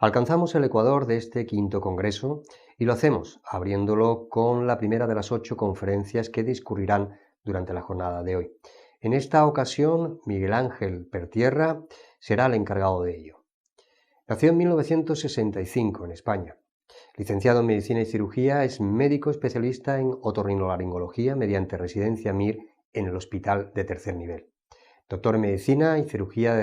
Alcanzamos el ecuador de este quinto congreso y lo hacemos abriéndolo con la primera de las 8 conferencias que discurrirán durante la jornada de hoy. En esta ocasión, Miguel Ángel Pertierra será el encargado de ello. Nació en 1965 en España. Licenciado en Medicina y Cirugía, es médico especialista en otorrinolaringología mediante residencia MIR en el Hospital de Tercer Nivel. Doctor en Medicina y Cirugía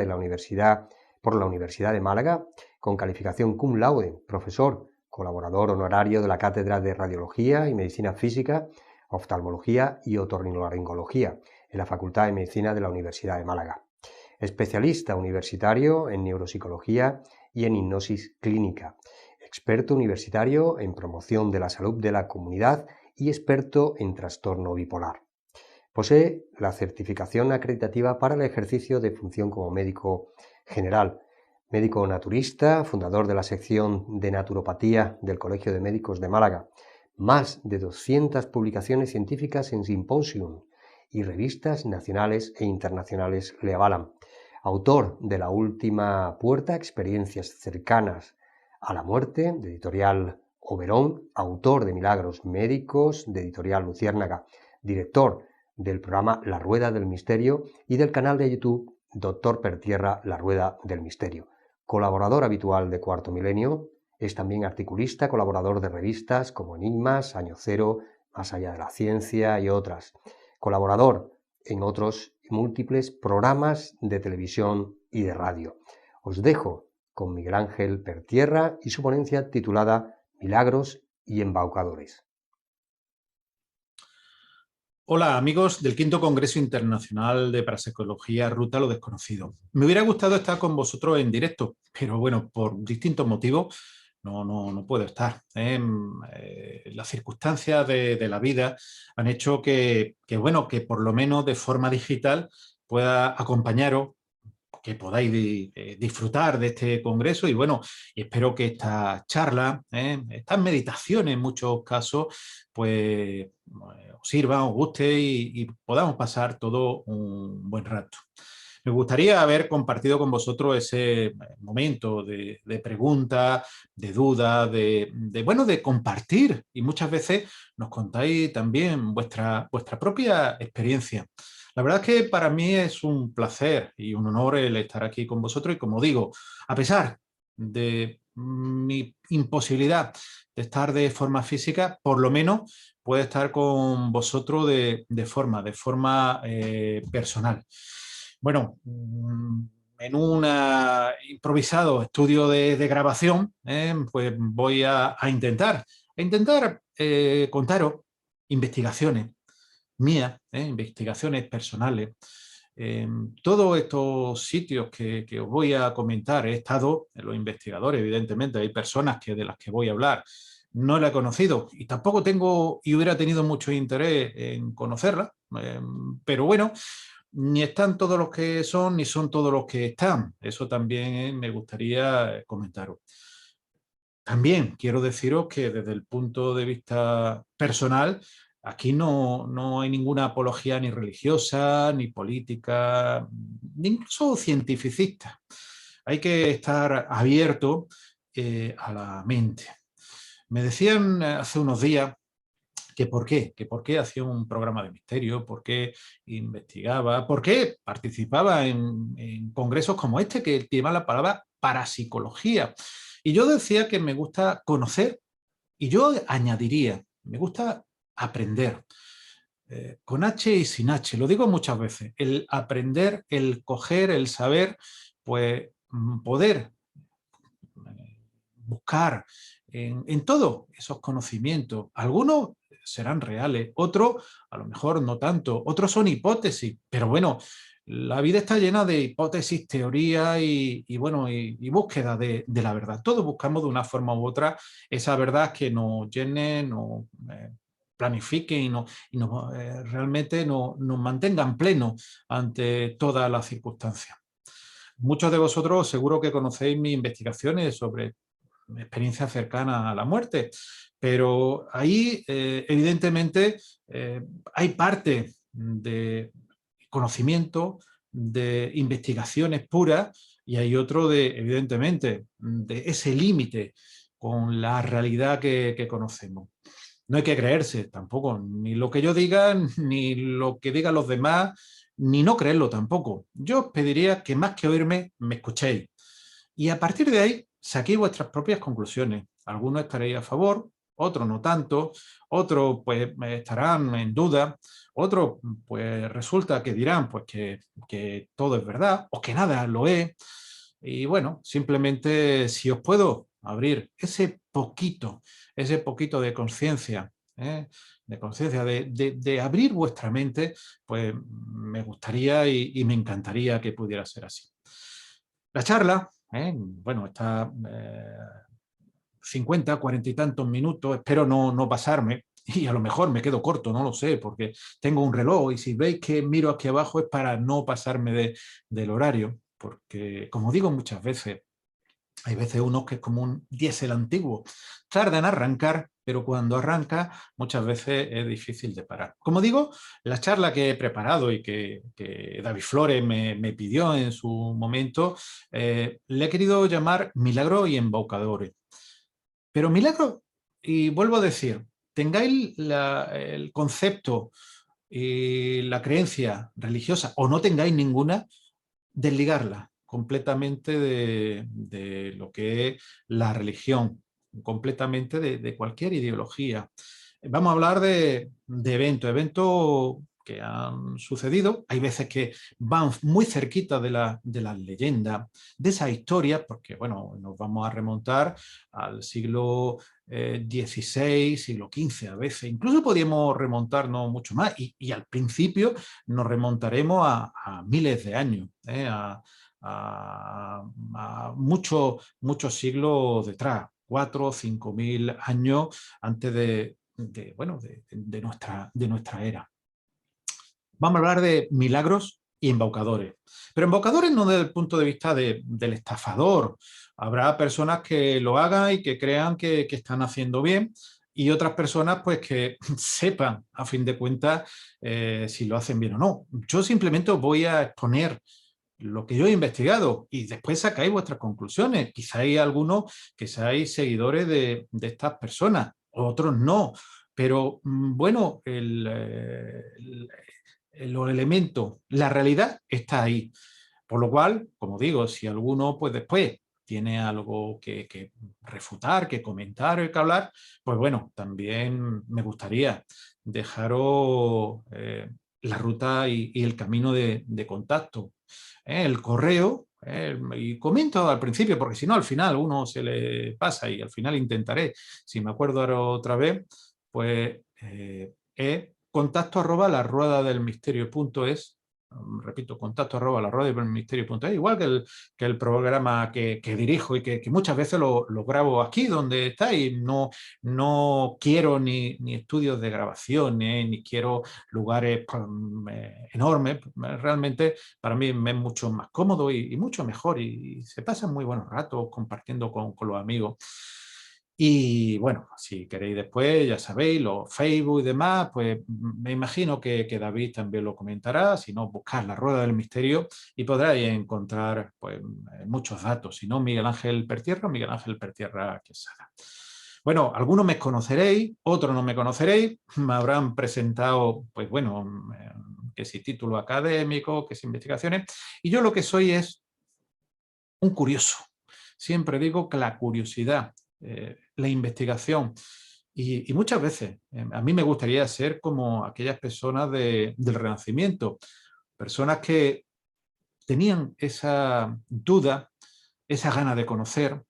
por la Universidad de Málaga, con calificación cum laude, profesor, colaborador honorario de la Cátedra de Radiología y Medicina Física, Oftalmología y Otorrinolaringología en la Facultad de Medicina de la Universidad de Málaga. Especialista universitario en neuropsicología y en hipnosis clínica. Experto universitario en promoción de la salud de la comunidad y experto en trastorno bipolar. Posee la certificación acreditativa para el ejercicio de función como médico general, médico naturista, fundador de la sección de naturopatía del Colegio de Médicos de Málaga. Más de 200 publicaciones científicas en simposium y revistas nacionales e internacionales le avalan. Autor de La Última Puerta, experiencias cercanas a la muerte, de editorial Oberón, autor de Milagros Médicos, de editorial Luciérnaga, director del programa La Rueda del Misterio y del canal de YouTube Doctor Pertierra, La Rueda del Misterio. Colaborador habitual de Cuarto Milenio, es también articulista, colaborador de revistas como Enigmas, Año Cero, Más Allá de la Ciencia y otras. Colaborador en otros múltiples programas de televisión y de radio. Os dejo con Miguel Ángel Pertierra y su ponencia titulada Milagros y Embaucadores. Hola amigos del Quinto Congreso Internacional de Parapsicología Ruta a lo Desconocido. Me hubiera gustado estar con vosotros en directo, pero bueno, por distintos motivos no puedo estar. Las circunstancias de la vida han hecho que por lo menos de forma digital pueda acompañaros, que podáis disfrutar de este congreso y bueno, espero que esta charla, estas meditaciones en muchos casos, pues os sirva, os guste y podamos pasar todo un buen rato. Me gustaría haber compartido con vosotros ese momento de preguntas, de dudas, de compartir. Y muchas veces nos contáis también vuestra propia experiencia. La verdad es que para mí es un placer y un honor el estar aquí con vosotros y como digo, a pesar de mi imposibilidad de estar de forma física, por lo menos puedo estar con vosotros de forma personal. Bueno, en un improvisado estudio de grabación, pues voy a intentar contaros investigaciones mías, investigaciones personales. En todos estos sitios que os voy a comentar, he estado en los investigadores, evidentemente, hay personas de las que voy a hablar, no la he conocido y tampoco tengo y hubiera tenido mucho interés en conocerla, pero bueno, ni están todos los que son, ni son todos los que están. Eso también me gustaría comentaros. También quiero deciros que desde el punto de vista personal, aquí no hay ninguna apología ni religiosa, ni política, ni incluso cientificista. Hay que estar abierto a la mente. Me decían hace unos días que por qué hacía un programa de misterio, por qué investigaba, por qué participaba en congresos como este que lleva la palabra parapsicología. Y yo decía que me gusta conocer y yo añadiría, me gusta aprender. Con H y sin H, lo digo muchas veces, el aprender, el coger, el saber, pues poder buscar en todos esos conocimientos. Algunos serán reales, otros a lo mejor no tanto, otros son hipótesis, pero bueno, la vida está llena de hipótesis, teoría y búsqueda de la verdad. Todos buscamos de una forma u otra esa verdad que nos llene, nos planifique realmente nos mantengan plenos ante todas las circunstancias. Muchos de vosotros seguro que conocéis mis investigaciones sobre experiencia cercana a la muerte, pero ahí evidentemente hay parte de conocimiento, de investigaciones puras y hay otro de, evidentemente, de ese límite con la realidad que conocemos. No hay que creerse tampoco, ni lo que yo diga, ni lo que digan los demás, ni no creerlo tampoco. Yo os pediría que más que oírme, me escuchéis. Y a partir de ahí, saquéis vuestras propias conclusiones. Algunos estaréis a favor, otros no tanto, otros pues estarán en duda, otros pues resulta que dirán pues que todo es verdad o que nada lo es. Y bueno, simplemente si os puedo abrir ese poquito de conciencia, de abrir vuestra mente, pues me gustaría y me encantaría que pudiera ser así. La charla, bueno, está 50, 40 y tantos minutos, espero no pasarme, y a lo mejor me quedo corto, no lo sé, porque tengo un reloj y si veis que miro aquí abajo es para no pasarme del horario, porque como digo muchas veces, hay veces uno que es como un diésel antiguo, tarda en arrancar, pero cuando arranca muchas veces es difícil de parar. Como digo, la charla que he preparado y que David Flores me pidió en su momento, le he querido llamar Milagros y Embaucadores. Pero milagro, y vuelvo a decir, tengáis el concepto y la creencia religiosa o no tengáis ninguna, desligarla completamente de lo que es la religión, completamente de cualquier ideología. Vamos a hablar de eventos que han sucedido. Hay veces que van muy cerquita de las leyendas, de esas historias, porque bueno, nos vamos a remontar al siglo XVI, siglo XV a veces. Incluso podríamos remontarnos mucho más y al principio nos remontaremos a miles de años, a muchos siglos detrás, 4 o 5 mil años antes de nuestra era. Vamos a hablar de milagros y embaucadores. Pero embaucadores no desde el punto de vista del estafador. Habrá personas que lo hagan y que crean que están haciendo bien y otras personas pues que sepan, a fin de cuentas, si lo hacen bien o no. Yo simplemente os voy a exponer lo que yo he investigado y después sacáis vuestras conclusiones. Quizá hay algunos que seáis seguidores de estas personas, otros no. Pero bueno, los elementos, la realidad está ahí. Por lo cual, como digo, si alguno pues después tiene algo que refutar, que comentar o que hablar, pues bueno, también me gustaría dejaros la ruta y el camino de contacto. El correo, y comento al principio, porque si no al final uno se le pasa y al final intentaré, si me acuerdo ahora otra vez, pues es contacto@laruedadelmisterio.es. Repito, contacto @laruedadelmisterio.es, igual que el programa que dirijo y que muchas veces lo grabo aquí donde está y no quiero ni estudios de grabación, ni quiero lugares enormes. Realmente para mí me es mucho más cómodo y mucho mejor y se pasan muy buenos ratos compartiendo con los amigos. Y bueno, si queréis después, ya sabéis, los Facebook y demás, pues me imagino que David también lo comentará. Si no, buscad la Rueda del Misterio y podréis encontrar pues, muchos datos. Si no, Miguel Ángel Pertierra o Miguel Ángel Pertierra Quesada. Bueno, algunos me conoceréis, otros no me conoceréis, me habrán presentado, pues bueno, que si título académico, que si investigaciones, y yo lo que soy es un curioso. Siempre digo que la curiosidad, la investigación, y muchas veces a mí me gustaría ser como aquellas personas del Renacimiento, personas que tenían esa duda, esa gana de conocer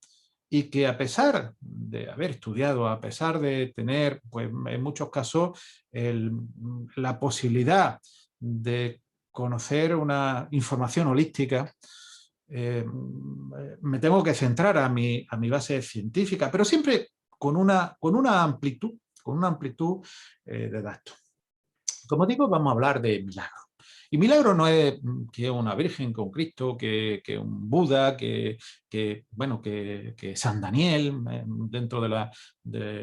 y que a pesar de haber estudiado, a pesar de tener, pues en muchos casos, la posibilidad de conocer una información holística, me tengo que centrar a mi base científica, pero siempre con una amplitud de datos. Como digo, vamos a hablar de milagros. Y milagro no es que una virgen con Cristo, que un Buda, bueno, que San Daniel, dentro de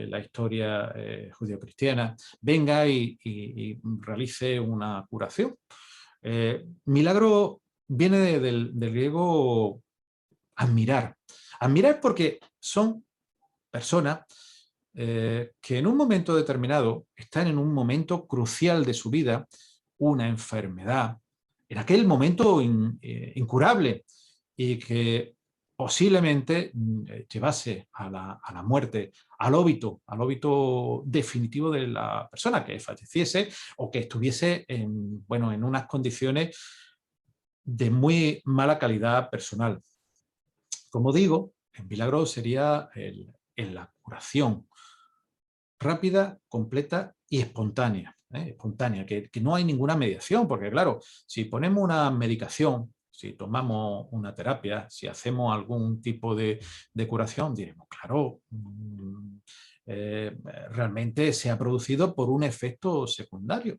la historia judio-cristiana, venga y realice una curación. Milagro viene del griego admirar. Admirar porque son personas que en un momento determinado están en un momento crucial de su vida, una enfermedad, en aquel momento incurable, y que posiblemente llevase a la muerte, al óbito definitivo de la persona, que falleciese o que estuviese bueno, en unas condiciones de muy mala calidad personal. Como digo, el milagro sería la curación rápida, completa y espontánea. Espontánea, que no hay ninguna mediación, porque claro, si ponemos una medicación, si tomamos una terapia, si hacemos algún tipo de curación, diremos, claro, realmente se ha producido por un efecto secundario.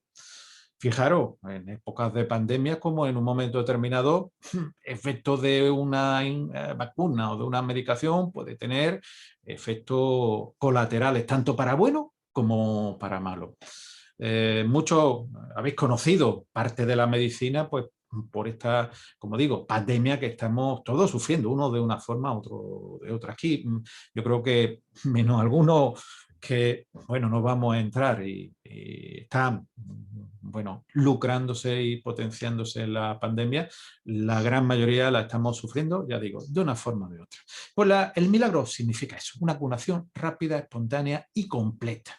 Fijaros, en épocas de pandemia, como en un momento determinado, efecto de una vacuna o de una medicación puede tener efectos colaterales, tanto para bueno como para malo. Muchos habéis conocido parte de la medicina, pues por esta, como digo, pandemia que estamos todos sufriendo, uno de una forma, otro de otra. Aquí yo creo que menos algunos que, bueno, no vamos a entrar y están, bueno, lucrándose y potenciándose la pandemia, la gran mayoría la estamos sufriendo, ya digo, de una forma o de otra. Pues el milagro significa eso, una curación rápida, espontánea y completa.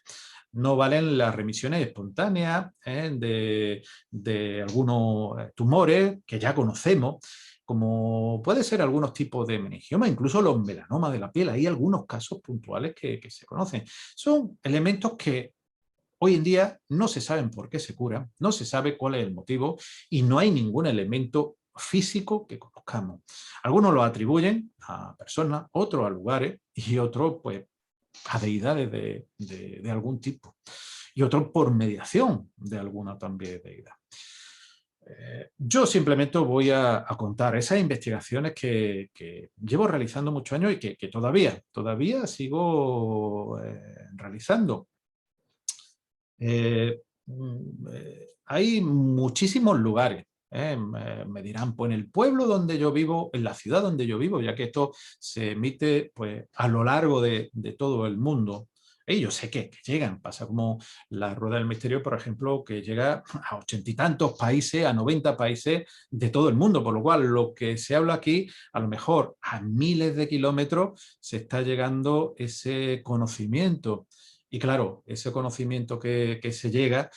No valen las remisiones espontáneas de algunos tumores que ya conocemos, como puede ser algunos tipos de meningioma, incluso los melanomas de la piel. Hay algunos casos puntuales que se conocen. Son elementos que hoy en día no se saben por qué se curan, no se sabe cuál es el motivo y no hay ningún elemento físico que conozcamos. Algunos lo atribuyen a personas, otros a lugares y otros pues a deidades de algún tipo y otros por mediación de alguna también deidad. Yo simplemente voy a contar esas investigaciones que llevo realizando muchos años y que todavía sigo realizando. Hay muchísimos lugares. Me dirán, pues en el pueblo donde yo vivo, en la ciudad donde yo vivo, ya que esto se emite pues, a lo largo de todo el mundo. Y yo sé que llegan, pasa como la Rueda del Misterio, por ejemplo, que llega a 80 y tantos países, a 90 países de todo el mundo, por lo cual lo que se habla aquí, a lo mejor a miles de kilómetros, se está llegando ese conocimiento. Y claro, ese conocimiento que se llega,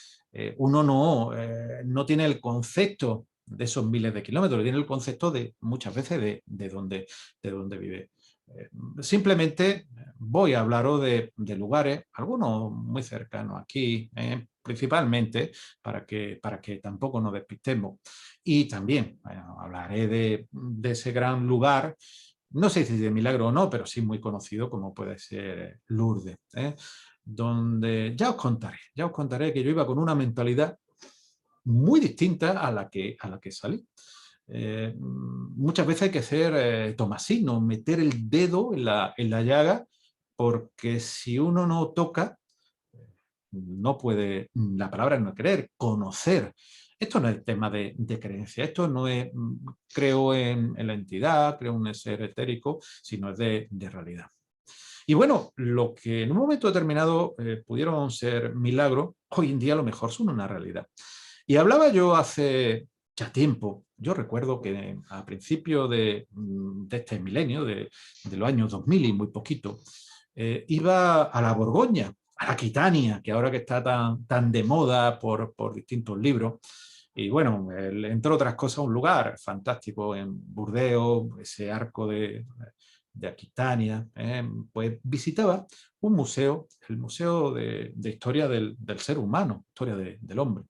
uno no tiene el concepto de esos miles de kilómetros, tiene el concepto de muchas veces de dónde vive. Simplemente voy a hablaros de lugares, algunos muy cercanos aquí, principalmente para que tampoco nos despistemos. Y también hablaré de ese gran lugar, no sé si de milagro o no, pero sí muy conocido como puede ser Lourdes, donde ya os contaré que yo iba con una mentalidad muy distinta a la que salí. Muchas veces hay que ser tomasino, meter el dedo en la llaga, porque si uno no toca, no puede, la palabra no creer, conocer. Esto no es tema de creencia, esto no es creo en la entidad, creo en un ser etérico, sino es de realidad. Y bueno, lo que en un momento determinado pudieron ser milagros, hoy en día a lo mejor son una realidad. Y hablaba yo hace ya tiempo, yo recuerdo que a principios de este milenio, de los años 2000 y muy poquito, iba a la Borgoña, a la Aquitania, que ahora que está tan de moda por distintos libros. Y bueno, entre otras cosas, un lugar fantástico en Burdeos, ese arco de Aquitania, pues visitaba un museo, el Museo de Historia del Ser Humano, Historia del Hombre.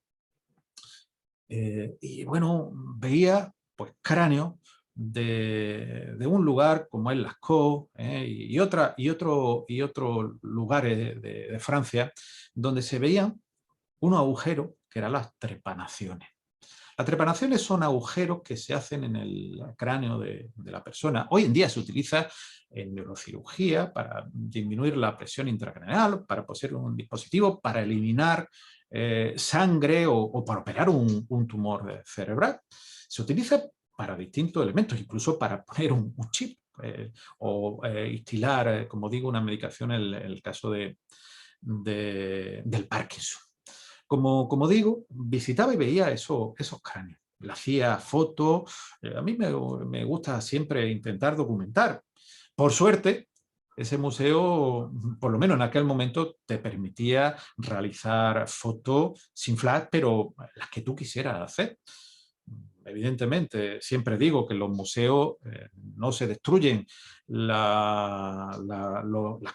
Y bueno, veía pues cráneos de un lugar como es Lascaux y otros lugares de Francia, donde se veían unos agujeros que eran las trepanaciones. Las trepanaciones son agujeros que se hacen en el cráneo de la persona. Hoy en día se utiliza en neurocirugía para disminuir la presión intracraneal, para poseer un dispositivo para eliminar sangre o para operar un tumor cerebral. Se utiliza para distintos elementos, incluso para poner un chip o instilar, como digo, una medicación en el caso del Parkinson. Como digo, visitaba y veía esos cráneos. Le hacía fotos. A mí me gusta siempre intentar documentar. Por suerte, ese museo, por lo menos en aquel momento, te permitía realizar fotos sin flash, pero las que tú quisieras hacer. Evidentemente, siempre digo que los museos no se destruyen las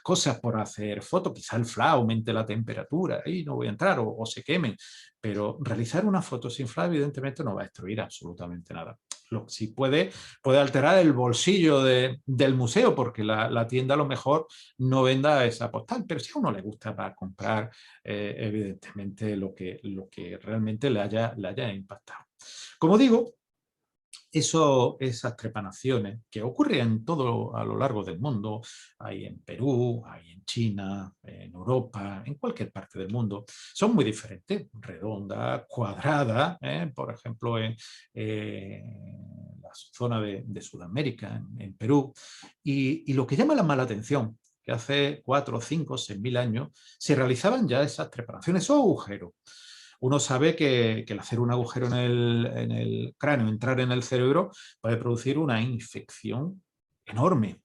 cosas por hacer fotos. Quizá el flash aumente la temperatura, ahí no voy a entrar, o se quemen, pero realizar una foto sin flash evidentemente no va a destruir absolutamente nada. Si puede alterar el bolsillo del museo, porque la tienda a lo mejor no venda esa postal, pero si a uno le gusta, va a comprar evidentemente lo que realmente le haya impactado. Como digo, esas trepanaciones que ocurren todo a lo largo del mundo, hay en Perú, hay en China, en Europa, en cualquier parte del mundo, son muy diferentes, redonda, cuadrada, por ejemplo, en la zona de Sudamérica, en Perú, y lo que llama la atención, que hace 4, 5, 6.000 años se realizaban ya esas trepanaciones o agujeros. Uno sabe que el hacer un agujero en el cráneo, entrar en el cerebro, puede producir una infección enorme.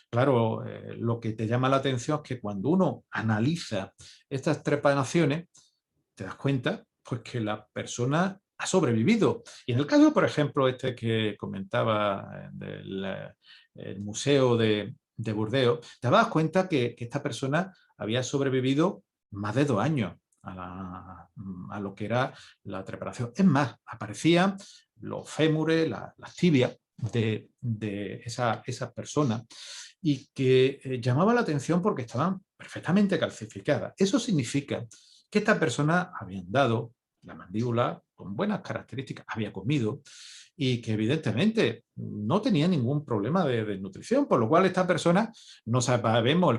Claro, lo que te llama la atención es que cuando uno analiza estas trepanaciones, te das cuenta pues, que la persona ha sobrevivido. Y en el caso, por ejemplo, este que comentaba del el museo de Burdeos, te das cuenta que esta persona había sobrevivido más de 2 años a lo que era la trepanación. Es más, aparecían los fémures, las tibias de esa persona, y que llamaba la atención porque estaban perfectamente calcificadas. Eso significa que esta persona había andado, la mandíbula con buenas características, había comido, y que evidentemente no tenía ningún problema de nutrición, por lo cual esta persona no sabemos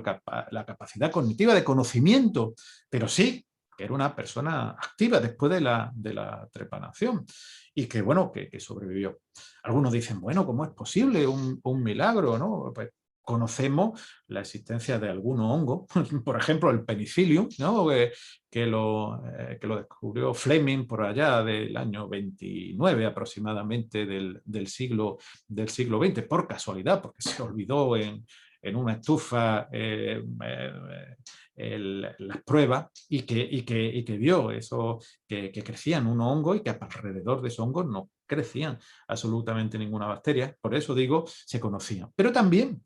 la capacidad cognitiva de conocimiento, pero sí que era una persona activa después de la trepanación y que, bueno, que sobrevivió. Algunos dicen, bueno, ¿cómo es posible? Un milagro, ¿no? Pues conocemos la existencia de algunos hongos, por ejemplo, el penicillium, ¿no? que lo descubrió Fleming por allá del año 29 aproximadamente del siglo XX, por casualidad, porque se olvidó en una estufa las pruebas y que vio eso, que crecían unos hongos y que alrededor de esos hongos no crecían absolutamente ninguna bacteria. Por eso digo, se conocían. Pero también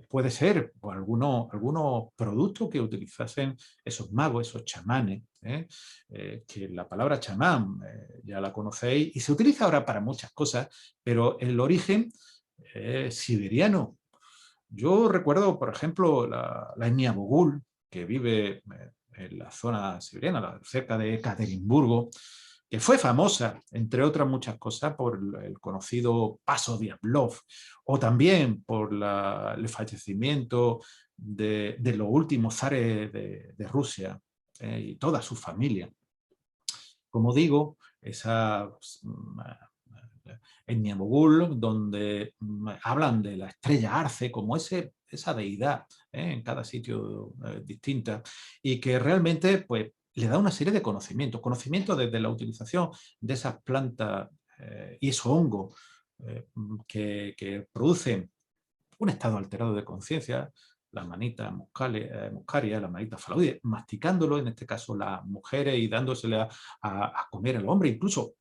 puede ser pues, algunos productos que utilizasen esos magos, esos chamanes, que la palabra chamán ya la conocéis y se utiliza ahora para muchas cosas, pero el origen es siberiano. Yo recuerdo, por ejemplo, la etnia Bogul, que vive en la zona siberiana, cerca de Ekaterimburgo, que fue famosa, entre otras muchas cosas, por el conocido Paso Diablov, o también por el fallecimiento de los últimos zares de Rusia y toda su familia. Como digo, esa etnia mogul, donde hablan de la estrella Arce como esa deidad en cada sitio distinta, y que realmente pues, le da una serie de conocimientos desde la utilización de esas plantas y esos hongos que producen un estado alterado de conciencia, las manitas muscarias, las manitas faloides, masticándolo, en este caso las mujeres, y dándosele a comer al hombre, incluso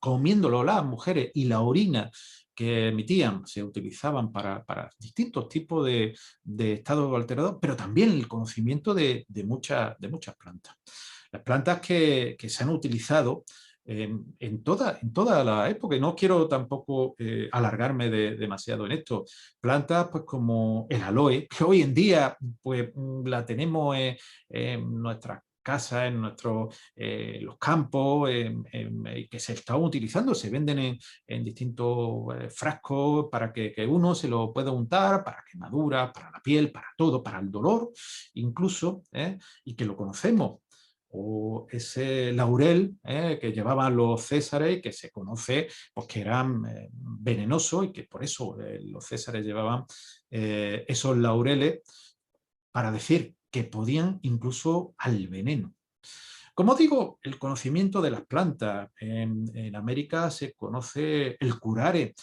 comiéndolo las mujeres, y la orina que emitían se utilizaban para distintos tipos de estados alterados, pero también el conocimiento de muchas plantas. Las plantas que se han utilizado en toda la época, y no quiero tampoco alargarme demasiado en esto. Plantas pues, como el aloe, que hoy en día pues, la tenemos en nuestras casas, en los campos, que se están utilizando, se venden en distintos frascos para que uno se lo pueda untar, para quemaduras, para la piel, para todo, para el dolor incluso, y que lo conocemos. o ese laurel que llevaban los césares y que se conoce pues, que eran venenosos y que por eso los césares llevaban esos laureles para decir que podían incluso al veneno. Como digo, el conocimiento de las plantas. En América se conoce el curare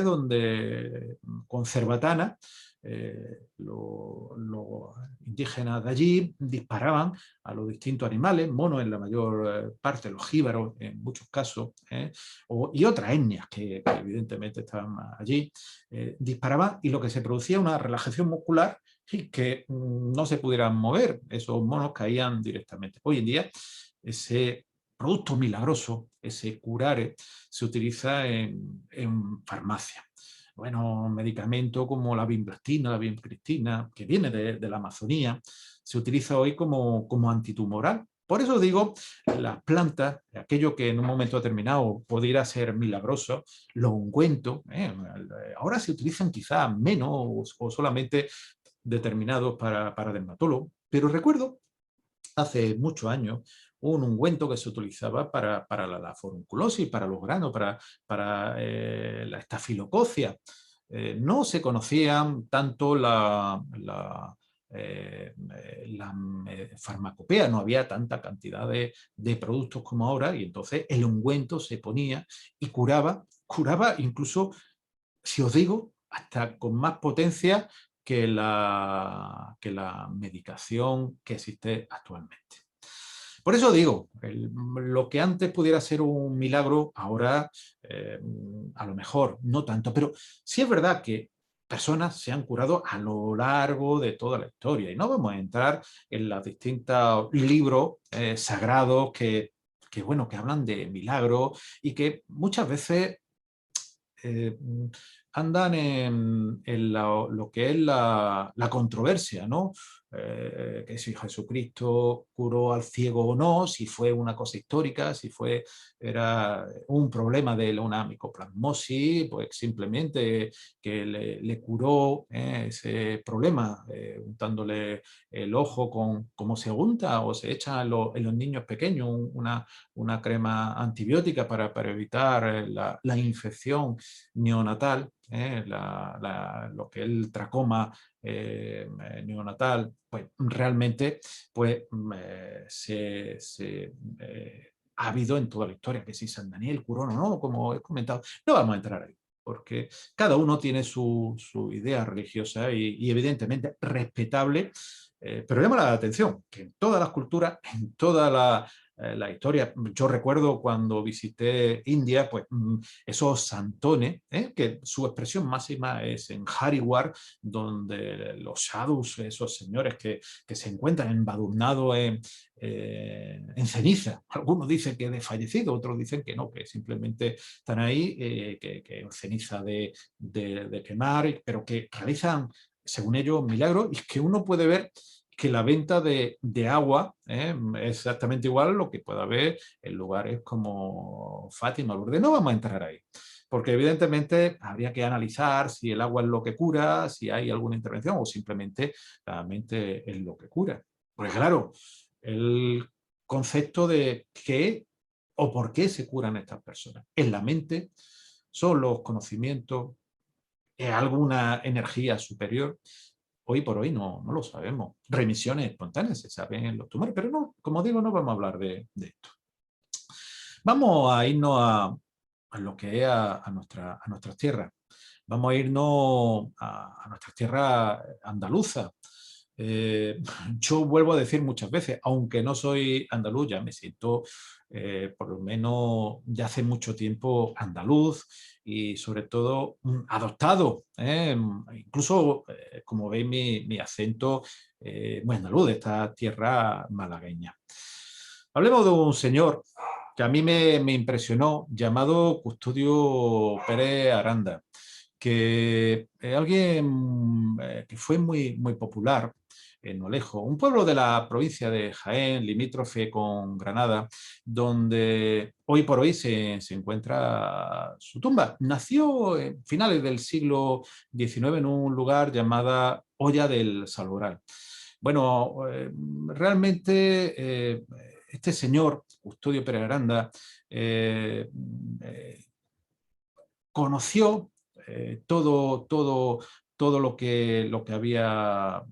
donde con cerbatana los indígenas de allí disparaban a los distintos animales, monos en la mayor parte, los jíbaros en muchos casos, y otras etnias que evidentemente estaban allí, disparaban y lo que se producía una relajación muscular y que no se pudieran mover, esos monos caían directamente. Hoy en día ese producto milagroso, ese curare, se utiliza en farmacia. Bueno, medicamentos como la vinblastina, la vincristina, que viene de la Amazonía, se utiliza hoy como antitumoral. Por eso digo, las plantas, aquello que en un momento determinado pudiera ser milagroso, los ungüentos, ahora se utilizan quizás menos o solamente determinados para dermatólogos. Pero recuerdo hace muchos años un ungüento que se utilizaba para la forunculosis, para los granos, para la estafilococia. No se conocían tanto la farmacopea, no había tanta cantidad de productos como ahora y entonces el ungüento se ponía y curaba incluso, si os digo, hasta con más potencia que la medicación que existe actualmente. Por eso digo, lo que antes pudiera ser un milagro, ahora a lo mejor no tanto, pero sí es verdad que personas se han curado a lo largo de toda la historia y no vamos a entrar en los distintos libros sagrados bueno, que hablan de milagros y que muchas veces eh, andan en lo que es la controversia, ¿no? Que si Jesucristo curó al ciego o no, si fue una cosa histórica, era un problema de una micoplasmosis, pues simplemente que le curó ese problema, untándole el ojo como se unta o se echa en los niños pequeños una crema antibiótica para evitar la infección neonatal, lo que es el tracoma neonatal, pues realmente pues, ha habido en toda la historia, que si San Daniel curó o no, como he comentado, no vamos a entrar ahí, porque cada uno tiene su idea religiosa y evidentemente respetable, pero llama la atención que en todas las culturas, en toda la historia. Yo recuerdo cuando visité India, pues esos santones, que su expresión máxima es en Haridwar, donde los sadhus, esos señores que se encuentran embadurnados en ceniza. Algunos dicen que de fallecido, otros dicen que no, que simplemente están ahí, que en ceniza de quemar, pero que realizan, según ellos, milagros y que uno puede ver que la venta de agua es exactamente igual a lo que puede haber en lugares como Fátima, Lourdes. No vamos a entrar ahí, porque evidentemente habría que analizar si el agua es lo que cura, si hay alguna intervención o simplemente la mente es lo que cura. Porque claro, el concepto de qué o por qué se curan estas personas. ¿Es la mente? ¿Son los conocimientos? ¿Es alguna energía superior? Hoy por hoy no lo sabemos. Remisiones espontáneas se saben en los tumores, pero no, como digo, no vamos a hablar de esto. Vamos a irnos a lo que es a nuestras tierras. Vamos a irnos a nuestras tierras andaluzas. Yo vuelvo a decir muchas veces, aunque no soy andaluz, ya me siento por lo menos ya hace mucho tiempo andaluz y sobre todo adoptado. Incluso, como veis, mi acento muy andaluz de esta tierra malagueña. Hablemos de un señor que a mí me impresionó, llamado Custodio Pérez Aranda, que es alguien que fue muy popular en Olejo, un pueblo de la provincia de Jaén, limítrofe con Granada, donde hoy por hoy se encuentra su tumba. Nació en finales del siglo XIX en un lugar llamado Olla del Salvoral. Bueno, realmente este señor, Custodio Pérez Aranda, conoció todo lo que había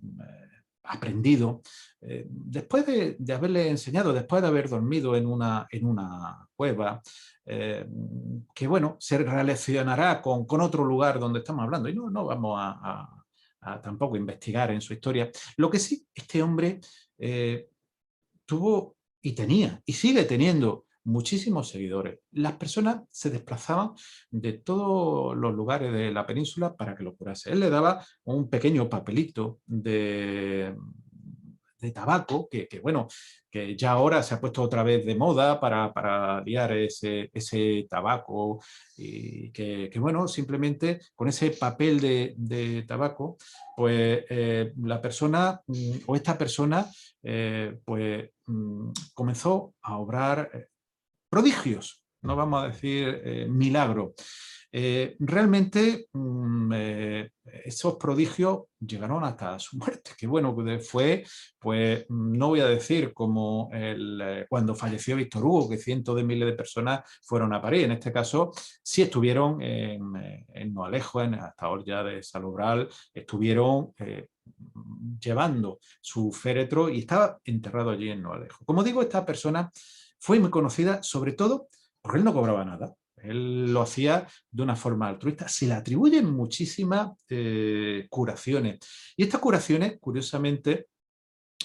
aprendido después de haberle enseñado, después de haber dormido en una cueva, que bueno, se relacionará con otro lugar donde estamos hablando y no vamos a tampoco investigar en su historia. Lo que sí, este hombre tuvo y tenía y sigue teniendo muchísimos seguidores. Las personas se desplazaban de todos los lugares de la península para que lo curase. Él le daba un pequeño papelito de tabaco, bueno, que ya ahora se ha puesto otra vez de moda para liar ese tabaco y bueno, simplemente con ese papel de tabaco, pues la persona o esta persona pues comenzó a obrar prodigios, no vamos a decir milagro. Realmente esos prodigios llegaron hasta su muerte, que bueno, fue, pues no voy a decir como cuando falleció Víctor Hugo, que cientos de miles de personas fueron a París. En este caso sí estuvieron en Noalejo, hasta Olla de Salobral, estuvieron llevando su féretro y estaba enterrado allí en Noalejo. Como digo, esta persona fue muy conocida sobre todo porque él no cobraba nada. Él lo hacía de una forma altruista. Se le atribuyen muchísimas curaciones. Y estas curaciones, curiosamente,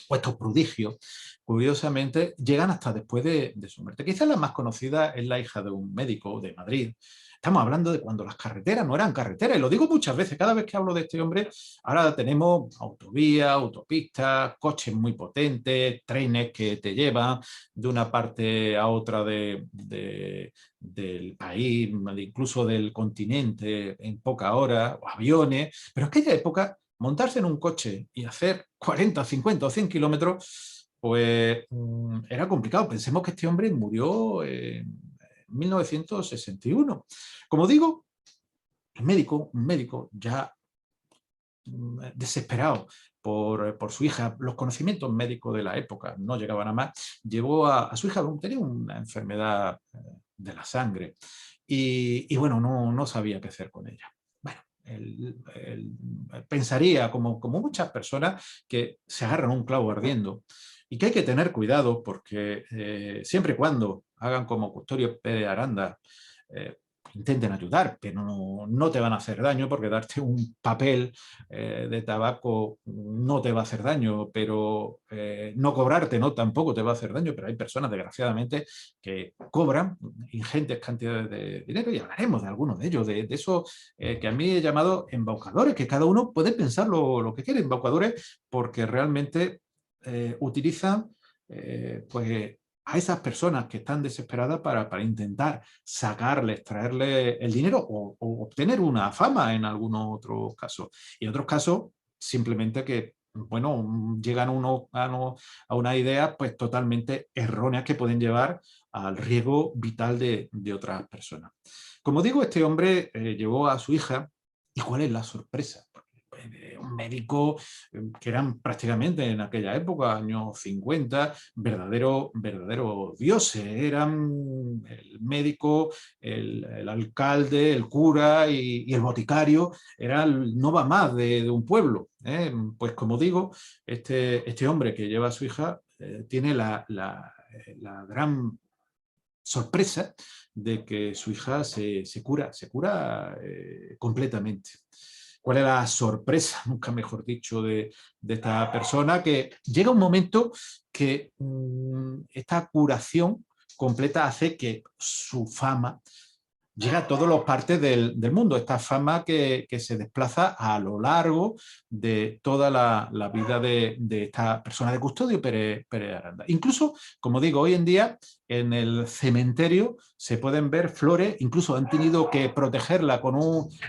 o estos prodigios, curiosamente, llegan hasta después de su muerte. Quizás la más conocida es la hija de un médico de Madrid. Estamos hablando de cuando las carreteras no eran carreteras, y lo digo muchas veces, cada vez que hablo de este hombre, ahora tenemos autovías, autopistas, coches muy potentes, trenes que te llevan de una parte a otra del país, incluso del continente en pocas horas, o aviones, pero en aquella época montarse en un coche y hacer 40, 50 o 100 kilómetros, pues era complicado. Pensemos que este hombre murió en 1961. Como digo, un médico ya desesperado por su hija, los conocimientos médicos de la época no llegaban a más, llevó a su hija, tenía una enfermedad de la sangre y bueno, no sabía qué hacer con ella. Bueno, él pensaría, como muchas personas, que se agarran un clavo ardiendo y que hay que tener cuidado porque siempre y cuando hagan como Custodio Pérez Aranda, intenten ayudar, pero no te van a hacer daño porque darte un papel de tabaco no te va a hacer daño, pero no cobrarte tampoco te va a hacer daño, pero hay personas desgraciadamente que cobran ingentes cantidades de dinero y hablaremos de algunos de ellos, de esos que a mí he llamado embaucadores, que cada uno puede pensar lo que quiere, embaucadores, porque realmente utilizan pues a esas personas que están desesperadas para intentar sacarles, traerles el dinero o obtener una fama en algunos otros casos. Y en otros casos, simplemente que, bueno, llegan a una idea pues totalmente erróneas que pueden llevar al riesgo vital de otras personas. Como digo, este hombre llevó a su hija, ¿y cuál es la sorpresa? Un médico que eran prácticamente en aquella época, años 50, verdaderos dioses. Eran el médico, el alcalde, el cura y el boticario. Era no va más de un pueblo. Pues como digo, este hombre que lleva a su hija tiene la gran sorpresa de que su hija se cura completamente. ¿Cuál es la sorpresa, nunca mejor dicho, de esta persona? Que llega un momento que esta curación completa hace que su fama llega a todas las partes del mundo. Esta fama que se desplaza a lo largo de toda la vida de esta persona de Custodio Pérez Aranda. Incluso, como digo, hoy en día en el cementerio se pueden ver flores, incluso han tenido que protegerla con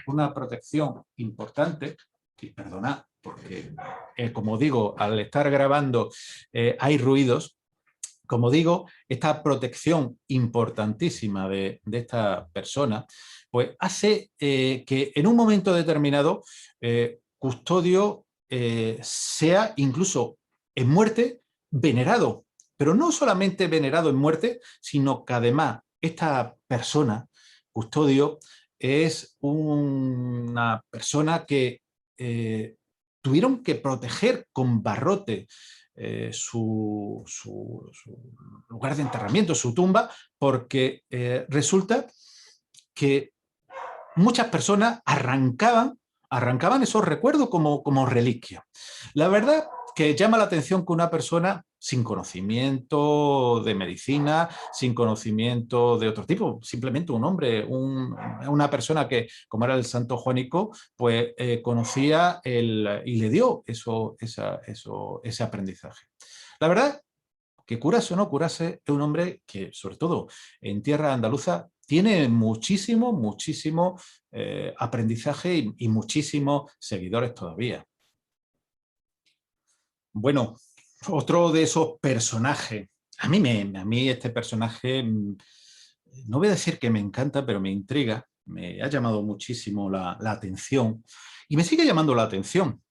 una protección importante. Y perdonad, porque como digo, al estar grabando hay ruidos. Como digo, esta protección importantísima de esta persona, pues hace que en un momento determinado Custodio sea incluso en muerte, venerado. Pero no solamente venerado en muerte, sino que además esta persona, Custodio, es una persona que tuvieron que proteger con barrote su lugar de enterramiento, su tumba, porque resulta que muchas personas arrancaban esos recuerdos como reliquia. La verdad que llama la atención que una persona sin conocimiento de medicina, sin conocimiento de otro tipo, simplemente un hombre, una persona que, como era el santo Juanico, pues conocía y le dio ese aprendizaje. La verdad que curase o no curase, es un hombre que, sobre todo en tierra andaluza, tiene muchísimo aprendizaje y muchísimos seguidores todavía. Bueno, otro de esos personajes, a mí este personaje, no voy a decir que me encanta, pero me intriga, me ha llamado muchísimo la atención y me sigue llamando la atención.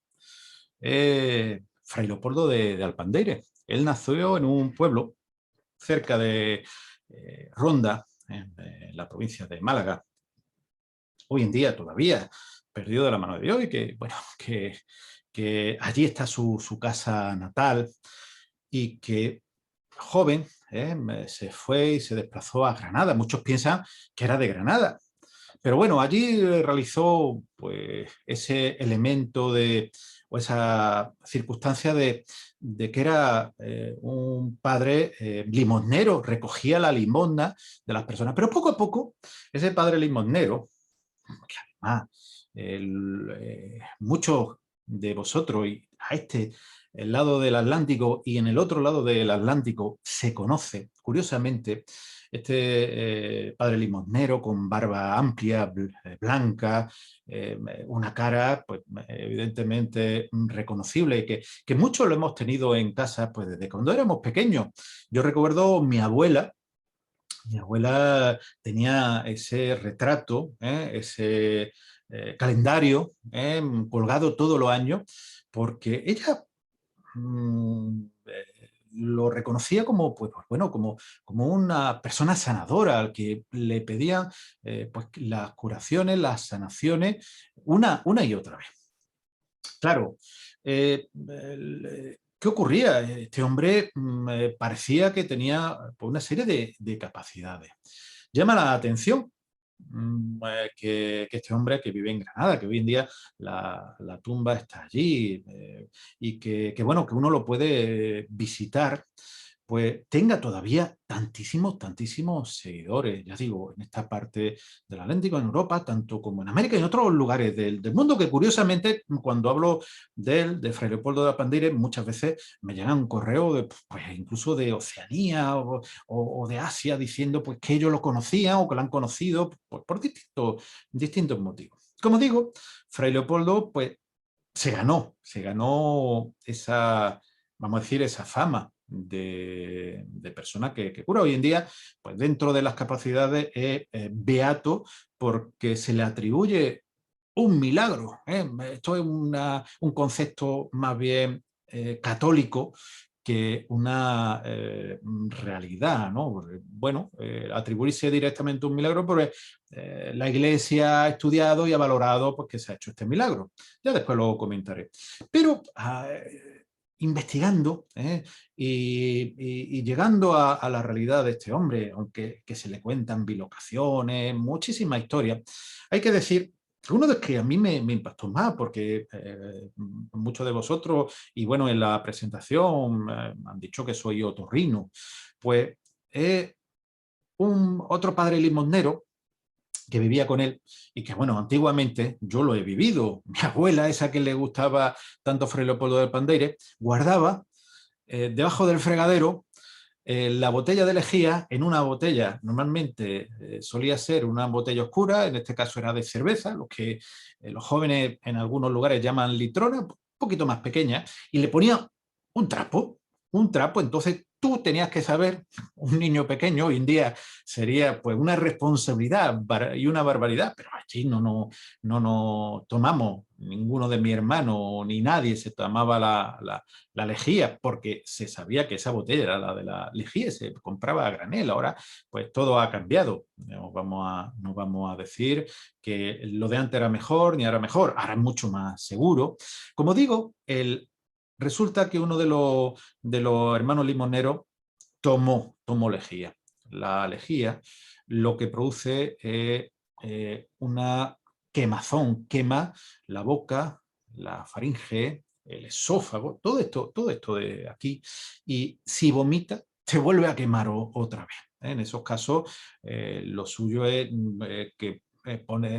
Fray Leopoldo de Alpandeire. Él nació en un pueblo cerca de Ronda, en la provincia de Málaga, hoy en día todavía perdido de la mano de Dios y que, bueno, que allí está su casa natal y que joven se fue y se desplazó a Granada. Muchos piensan que era de Granada, pero bueno, allí realizó pues, ese elemento o esa circunstancia de que era un padre limosnero, recogía la limosna de las personas. Pero poco a poco, ese padre limosnero, que además muchos de vosotros y a el lado del Atlántico y en el otro lado del Atlántico se conoce, curiosamente, padre limosnero con barba amplia, blanca, una cara pues, evidentemente reconocible y que muchos lo hemos tenido en casa pues, desde cuando éramos pequeños. Yo recuerdo mi abuela tenía ese retrato, ese calendario colgado todos los años, porque ella lo reconocía como, pues, bueno, como una persona sanadora al que le pedían pues, las curaciones, las sanaciones, una y otra vez. Claro, ¿qué ocurría? Este hombre parecía que tenía pues, una serie de capacidades. Llama la atención que este hombre que vive en Granada, que hoy en día la tumba está allí y que, bueno, que uno lo puede visitar, pues tenga todavía tantísimos seguidores, ya digo, en esta parte del Atlántico, en Europa, tanto como en América y en otros lugares del mundo, que curiosamente, cuando hablo de Fray Leopoldo de Alpandire, muchas veces me llegan un correo pues, incluso de Oceanía o de Asia diciendo pues, que ellos lo conocían o que lo han conocido pues, por distintos motivos. Como digo, Fray Leopoldo pues, se ganó esa, vamos a decir, esa fama de persona que cura. Hoy en día, pues dentro de las capacidades es beato porque se le atribuye un milagro. Esto es un concepto más bien católico que una realidad, ¿no? Porque, bueno, atribuirse directamente un milagro, porque la Iglesia ha estudiado y ha valorado pues, que se ha hecho este milagro. Ya después lo comentaré. Pero investigando y llegando a la realidad de este hombre, aunque que se le cuentan bilocaciones, muchísimas historias, hay que decir uno de los que a mí me impactó más, porque muchos de vosotros, y bueno, en la presentación han dicho que soy otorrino, pues otro padre limosnero que vivía con él y que, bueno, antiguamente yo lo he vivido. Mi abuela, esa que le gustaba tanto Fray Leopoldo de Alpandire, guardaba debajo del fregadero la botella de lejía en una botella, normalmente solía ser una botella oscura, en este caso era de cerveza, lo que los jóvenes en algunos lugares llaman litrona, un poquito más pequeña, y le ponía un trapo, entonces tú tenías que saber, un niño pequeño hoy en día sería pues una responsabilidad y una barbaridad, pero allí no tomamos, ninguno de mi hermano ni nadie se tomaba la lejía, porque se sabía que esa botella era la de la lejía, se compraba a granel. Ahora pues todo ha cambiado. No vamos a decir que lo de antes era mejor ni ahora mejor, ahora es mucho más seguro. Como digo, resulta que uno de los hermanos limoneros tomó lejía. La lejía lo que produce es una quemazón, quema la boca, la faringe, el esófago, todo esto de aquí, y si vomita, te vuelve a quemar otra vez. En esos casos, lo suyo es que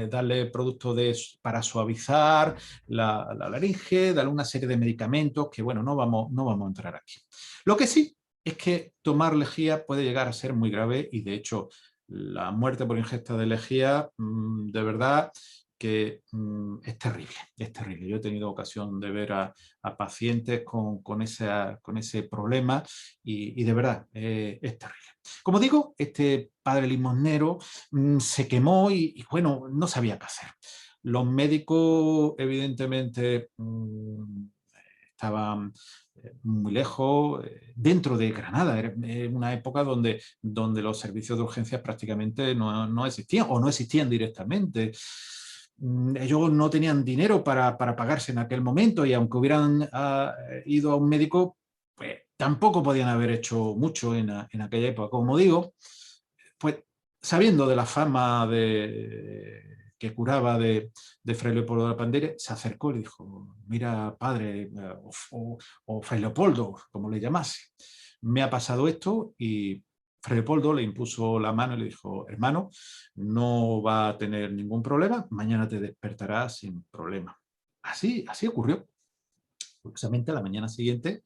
darle productos para suavizar la laringe, darle una serie de medicamentos que, bueno, no vamos a entrar aquí. Lo que sí es que tomar lejía puede llegar a ser muy grave y, de hecho, la muerte por ingesta de lejía, de verdad que es terrible, es terrible. Yo he tenido ocasión de ver a pacientes con ese problema y de verdad es terrible. Como digo, este padre limosnero se quemó y, bueno, no sabía qué hacer. Los médicos, evidentemente, estaban muy lejos, dentro de Granada. Era una época donde los servicios de urgencias prácticamente no existían o no existían directamente. Ellos no tenían dinero para pagarse en aquel momento y aunque hubieran ido a un médico, pues tampoco podían haber hecho mucho en aquella época. Como digo, pues sabiendo de la fama que curaba de Fray Leopoldo de la Pandere, se acercó y le dijo: mira, padre, o Fray Leopoldo, como le llamase, me ha pasado esto. Y Fray Leopoldo le impuso la mano y le dijo: hermano, no va a tener ningún problema, mañana te despertarás sin problema. Así ocurrió. Curiosamente, a la mañana siguiente,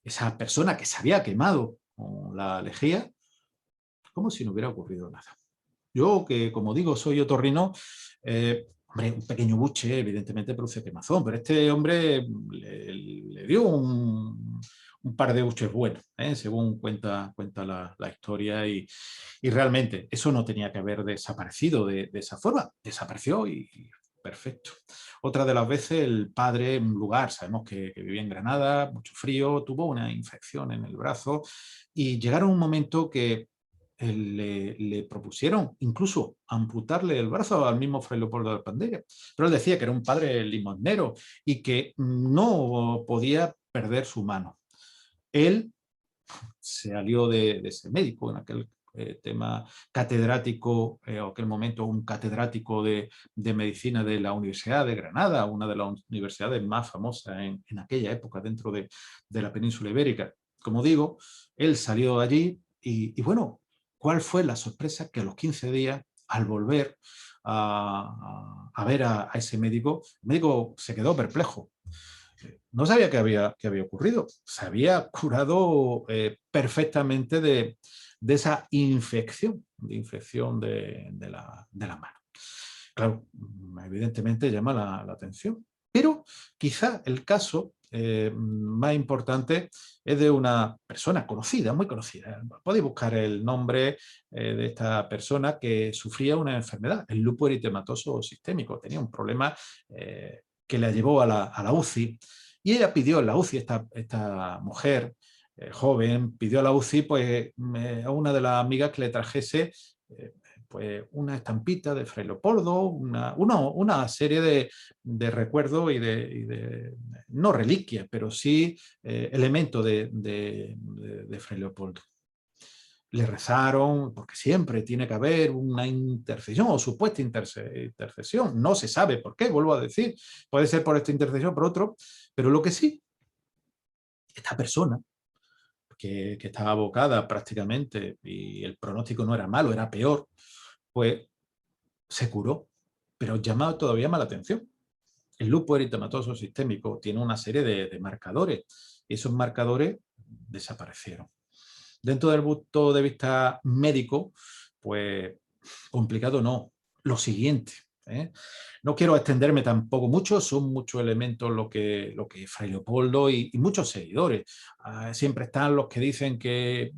esa persona que se había quemado con la lejía, como si no hubiera ocurrido nada. Yo, que como digo, soy otorrino, hombre, un pequeño buche evidentemente produce quemazón, pero este hombre le dio un par de buches buenos, según cuenta la historia, y realmente eso no tenía que haber desaparecido de esa forma. Desapareció y perfecto. Otra de las veces, el padre, en un lugar, sabemos que vivía en Granada, mucho frío, tuvo una infección en el brazo y llegaron un momento que le propusieron incluso amputarle el brazo al mismo Fray Leopoldo de Alpandella, pero él decía que era un padre limosnero y que no podía perder su mano. Él se alió de ese médico en aquel tema catedrático, o aquel momento un catedrático de medicina de la Universidad de Granada, una de las universidades más famosas en aquella época dentro de la península ibérica. Como digo, él salió de allí y bueno, ¿cuál fue la sorpresa? Que a los 15 días, al volver a ver a ese médico, el médico se quedó perplejo. No sabía qué había ocurrido. Se había curado perfectamente de esa infección, de la mano. Claro, evidentemente llama la atención. Pero quizá el caso más importante es de una persona conocida, muy conocida. Podéis buscar el nombre de esta persona que sufría una enfermedad, el lupus eritematoso sistémico. Tenía un problema que la llevó a la UCI. Y ella pidió en la UCI, esta mujer joven, pidió a la UCI pues, a una de las amigas que le trajese pues, una estampita de Fray Leopoldo, una serie de recuerdos y no reliquias, pero sí elementos de Fray Leopoldo. Le rezaron, porque siempre tiene que haber una intercesión o supuesta intercesión. No se sabe por qué, vuelvo a decir. Puede ser por esta intercesión, por otro, pero lo que sí, esta persona que estaba abocada prácticamente y el pronóstico no era malo, era peor, pues se curó. Pero llama todavía más la atención. El lupus eritematoso sistémico tiene una serie de marcadores y esos marcadores desaparecieron. Dentro del punto de vista médico, pues complicado no. Lo siguiente, ¿eh? No quiero extenderme tampoco mucho, son muchos elementos lo que Fray Leopoldo y muchos seguidores. Siempre están los que dicen que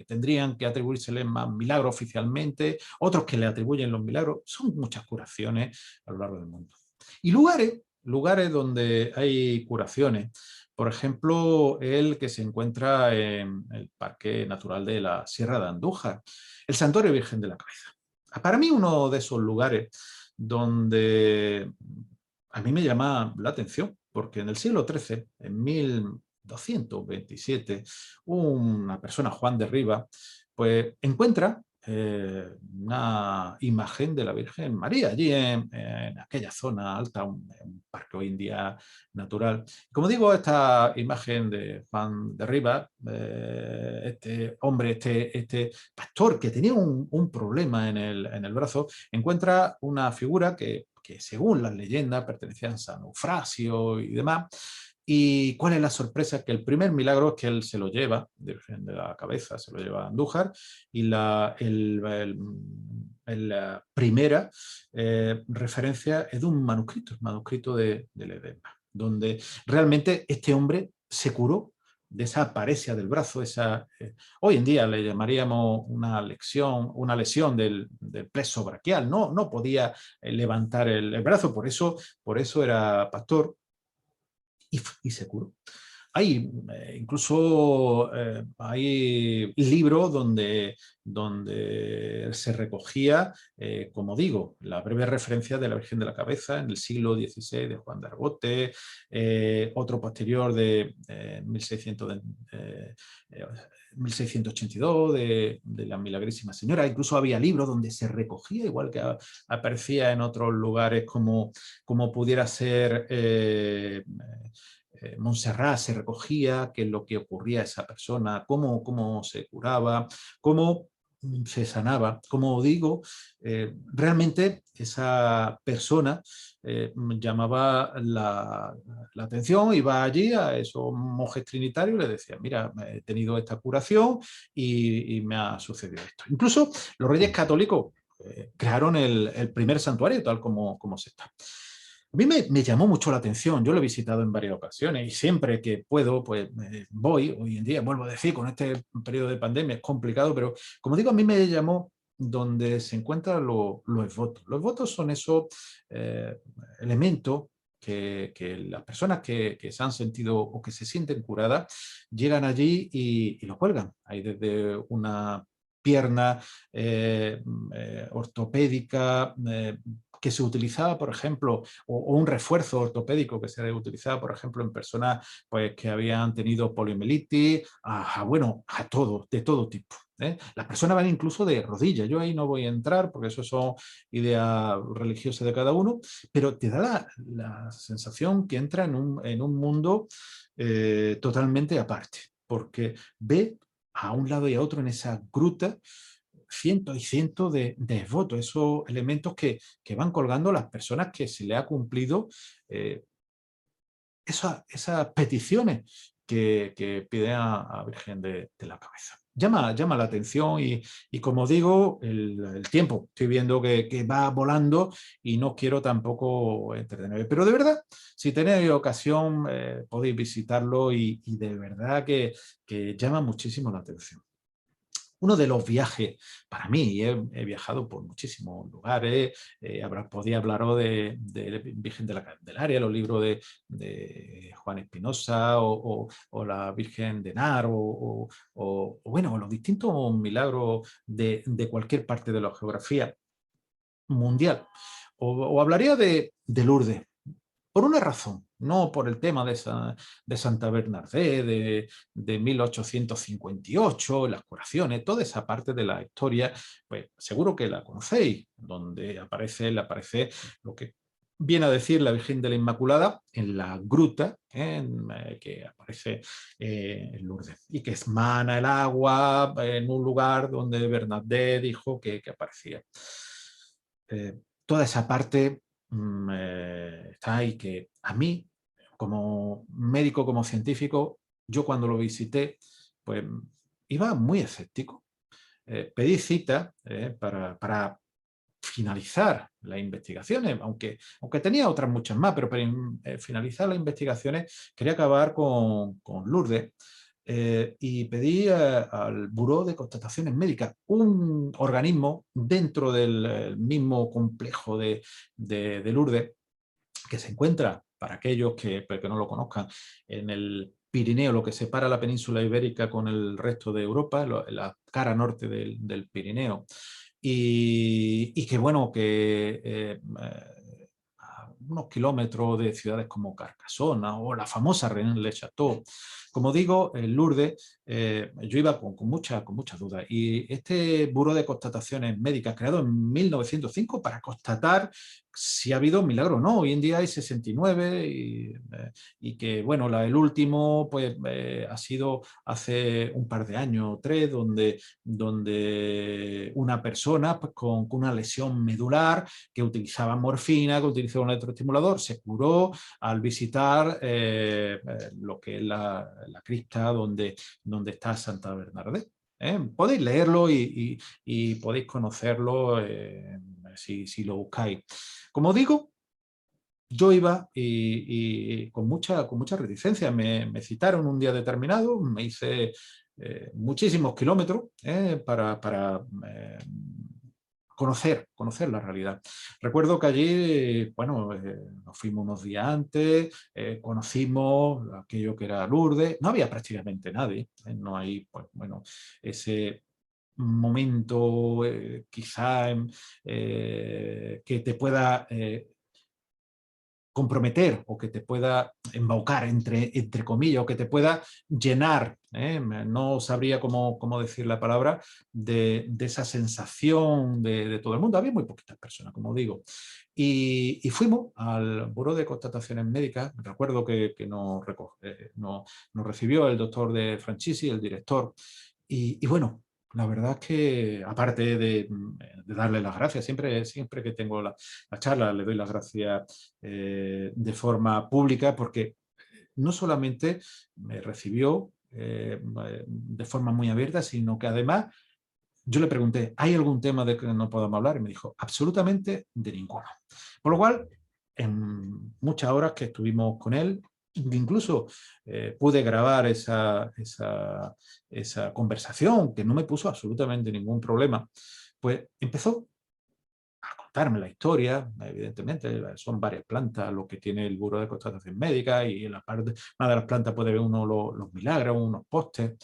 tendrían que atribuírsele más milagros oficialmente, otros que le atribuyen los milagros. Son muchas curaciones a lo largo del mundo. Y lugares donde hay curaciones. Por ejemplo, el que se encuentra en el Parque Natural de la Sierra de Andújar, el Santuario Virgen de la Cabeza. Para mí uno de esos lugares donde a mí me llama la atención, porque en el siglo XIII, en 1227, una persona, Juan de Riva, pues encuentra una imagen de la Virgen María, allí en aquella zona alta, un parque hoy en día natural. Como digo, esta imagen de Juan de Riva, este hombre, este pastor que tenía un problema en el brazo, encuentra una figura que según las leyendas pertenecía a San Eufrasio y demás. ¿Y cuál es la sorpresa? Que el primer milagro es que él se lo lleva, de la Cabeza, se lo lleva a Andújar, y la primera referencia es de un manuscrito, el manuscrito de Ledesma, donde realmente este hombre se curó de esa paresia del brazo, hoy en día le llamaríamos una lesión del plexo braquial, no podía levantar el brazo, por eso era pastor y se curó. Incluso hay libros donde se recogía, como digo, la breve referencia de la Virgen de la Cabeza en el siglo XVI de Juan de Argote, otro posterior de 1682 de la Milagrísima Señora. Incluso había libros donde se recogía, igual que aparecía en otros lugares como pudiera ser Montserrat, se recogía qué es lo que ocurría a esa persona, cómo se curaba, cómo se sanaba. Como digo, realmente esa persona llamaba la atención, iba allí a esos monjes trinitarios y le decía, mira, he tenido esta curación y me ha sucedido esto. Incluso los reyes católicos crearon el primer santuario tal como se está. A mí me llamó mucho la atención, yo lo he visitado en varias ocasiones y siempre que puedo, pues voy. Hoy en día, vuelvo a decir, con este periodo de pandemia es complicado, pero como digo, a mí me llamó donde se encuentran los votos. Los votos son esos elementos que las personas que se han sentido o que se sienten curadas llegan allí y lo cuelgan. Hay desde una pierna ortopédica que se utilizaba, por ejemplo, o un refuerzo ortopédico que se utilizaba, por ejemplo, en personas pues, que habían tenido poliomielitis, bueno, de todo tipo. Las personas van incluso de rodillas. Yo ahí no voy a entrar porque eso son ideas religiosas de cada uno, pero te da la sensación que entra en un mundo totalmente aparte, porque ve a un lado y a otro en esa gruta cientos y cientos de votos, esos elementos que van colgando las personas que se le ha cumplido esas peticiones que pide a Virgen de la Cabeza. Llama la atención y como digo, el tiempo, estoy viendo que va volando y no quiero tampoco entretener. Pero de verdad, si tenéis ocasión, podéis visitarlo y de verdad que llama muchísimo la atención. Uno de los viajes, para mí, y he viajado por muchísimos lugares, podía hablaros de Virgen de la Candelaria, los libros de Juan Espinosa o la Virgen de Nar bueno, los distintos milagros de cualquier parte de la geografía mundial. O hablaría de Lourdes. Por una razón, no por el tema de Santa Bernardé, de 1858, las curaciones, toda esa parte de la historia, pues seguro que la conocéis, donde aparece lo que viene a decir la Virgen de la Inmaculada en la gruta que aparece en Lourdes y que emana el agua en un lugar donde Bernardé dijo que aparecía. Toda esa parte está ahí que a mí, como médico, como científico, yo cuando lo visité, pues iba muy escéptico. Pedí cita para finalizar las investigaciones, aunque tenía otras muchas más, pero para finalizar las investigaciones quería acabar con Lourdes. Y pedí al Buró de Constataciones Médicas, un organismo dentro del mismo complejo de Lourdes, que se encuentra, para aquellos que no lo conozcan, en el Pirineo, lo que separa la península ibérica con el resto de Europa, la cara norte del Pirineo. Y que bueno, a unos kilómetros de ciudades como Carcassona o la famosa Rennes-le-Château. Como digo, en Lourdes, yo iba con muchas dudas. Y este Buró de Constataciones Médicas, creado en 1905 para constatar si ha habido milagro o no. Hoy en día hay 69 y que, bueno, el último pues ha sido hace un par de años o 3, donde una persona pues, con una lesión medular que utilizaba morfina, que utilizaba un electroestimulador, se curó al visitar lo que es la cripta donde está Santa Bernadette. Podéis leerlo y podéis conocerlo si lo buscáis. Como digo, yo iba y con mucha reticencia. Me citaron un día determinado, me hice muchísimos kilómetros para conocer la realidad. Recuerdo que allí, bueno, nos fuimos unos días antes, conocimos aquello que era Lourdes, no había prácticamente nadie, no hay, pues bueno, ese momento quizá que te pueda comprometer o que te pueda embaucar, entre comillas, o que te pueda llenar, no sabría cómo decir la palabra, de esa sensación de todo el mundo. Había muy poquitas personas, como digo. Y fuimos al Buró de Constataciones Médicas. Recuerdo que nos recibió el doctor de Franchisi, el director, y bueno, la verdad es que, aparte de darle las gracias, siempre que tengo la charla le doy las gracias de forma pública, porque no solamente me recibió de forma muy abierta, sino que además yo le pregunté, ¿hay algún tema de que no podamos hablar? Y me dijo, absolutamente de ninguno. Por lo cual, en muchas horas que estuvimos con él, incluso pude grabar esa conversación, que no me puso absolutamente ningún problema, pues empezó a contarme la historia. Evidentemente son varias plantas lo que tiene el Buró de Constatación Médica, y en una de las plantas puede ver uno los milagros, unos postes.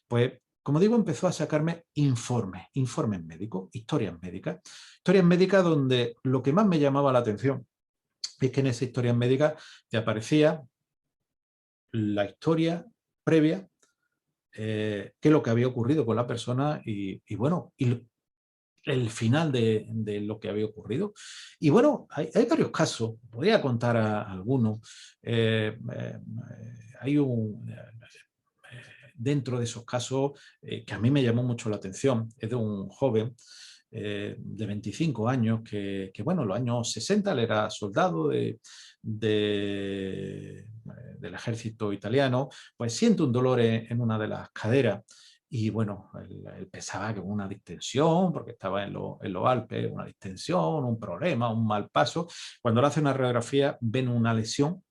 Pues, como digo, empezó a sacarme informes médicos, historias médicas donde lo que más me llamaba la atención es que en esas historias médicas te aparecía la historia previa, qué es lo que había ocurrido con la persona y bueno, y el final de lo que había ocurrido. Y bueno, hay varios casos, podría contar algunos. Hay dentro de esos casos que a mí me llamó mucho la atención, es de un joven de 25 años que, bueno, en los años 60 él era soldado del ejército italiano, pues siente un dolor en una de las caderas. Y bueno, él pensaba que una distensión, porque estaba en los Alpes, una distensión, un problema, un mal paso. Cuando le hace una radiografía, ven una lesión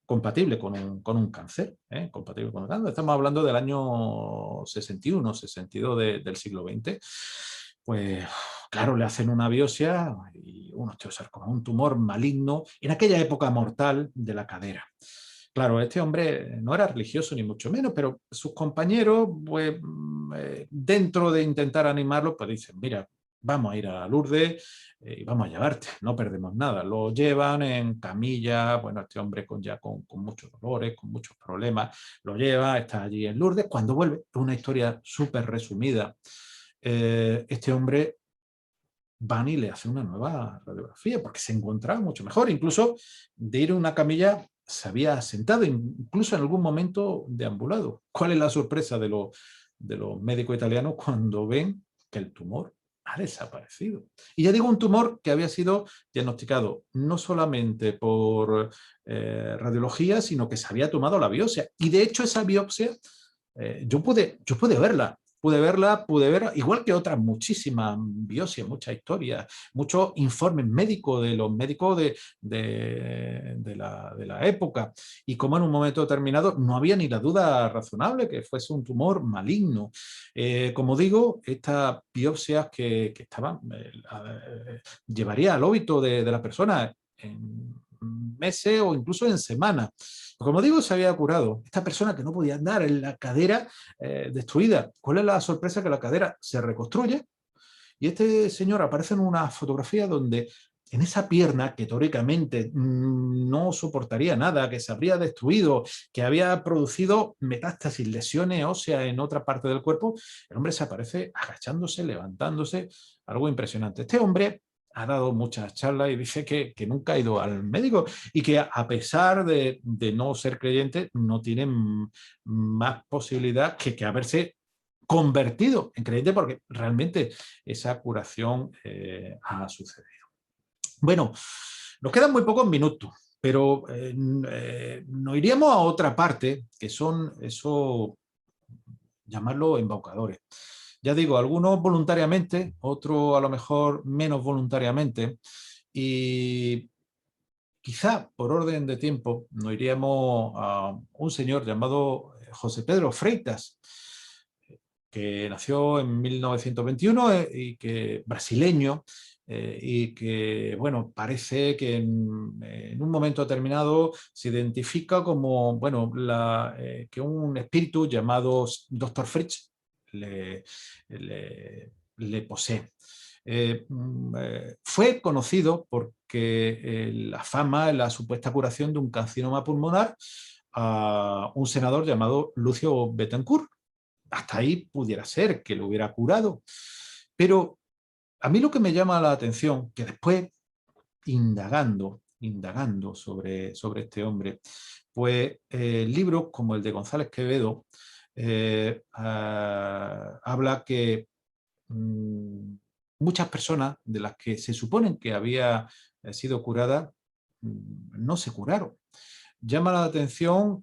compatible con un cáncer, compatible con el cáncer. Estamos hablando del año 61, 62 del siglo XX. Pues claro, le hacen una biopsia y un osteosarcoma, un tumor maligno, en aquella época mortal, de la cadera. Claro, este hombre no era religioso ni mucho menos, pero sus compañeros, pues, dentro de intentar animarlo, pues dicen, mira, vamos a ir a Lourdes y vamos a llevarte, no perdemos nada. Lo llevan en camilla, bueno, este hombre con muchos dolores, con muchos problemas, lo lleva, está allí en Lourdes. Cuando vuelve, una historia súper resumida, este hombre van y le hacen una nueva radiografía porque se encontraba mucho mejor. Incluso de ir a una camilla se había sentado, incluso en algún momento deambulado. ¿Cuál es la sorpresa de los médicos italianos cuando ven que el tumor ha desaparecido? Y ya digo, un tumor que había sido diagnosticado no solamente por radiología, sino que se había tomado la biopsia. Y de hecho esa biopsia yo pude verla. pude verla, pude ver, igual que otras muchísimas biopsias, muchas historias, muchos informes médicos de los médicos de la época, y como en un momento determinado no había ni la duda razonable que fuese un tumor maligno. Como digo, estas biopsias que estaban, llevaría al óbito de la persona en meses o incluso en semanas. Como digo, se había curado. Esta persona que no podía andar, en la cadera destruida. ¿Cuál es la sorpresa? Que la cadera se reconstruye y este señor aparece en una fotografía donde en esa pierna que teóricamente no soportaría nada, que se habría destruido, que había producido metástasis, lesiones óseas en otra parte del cuerpo, el hombre se aparece agachándose, levantándose, algo impresionante. Este hombre ha dado muchas charlas y dice que nunca ha ido al médico y que a pesar de no ser creyente no tiene más posibilidad que haberse convertido en creyente, porque realmente esa curación ha sucedido. Bueno, nos quedan muy pocos minutos, pero nos iríamos a otra parte, que son eso, llamarlo embaucadores. Ya digo, algunos voluntariamente, otros a lo mejor menos voluntariamente, y quizá por orden de tiempo nos iríamos a un señor llamado José Pedro Freitas, que nació en 1921 y que brasileño, y que, bueno, parece que en un momento determinado se identifica como, bueno, que un espíritu llamado Dr. Fritz le posee. Fue conocido porque la fama, la supuesta curación de un carcinoma pulmonar a un senador llamado Lucio Bettencourt. Hasta ahí pudiera ser que lo hubiera curado. Pero a mí lo que me llama la atención, que después, indagando sobre este hombre, pues libros como el de González Quevedo habla que muchas personas de las que se suponen que había sido curada no se curaron. Llama la atención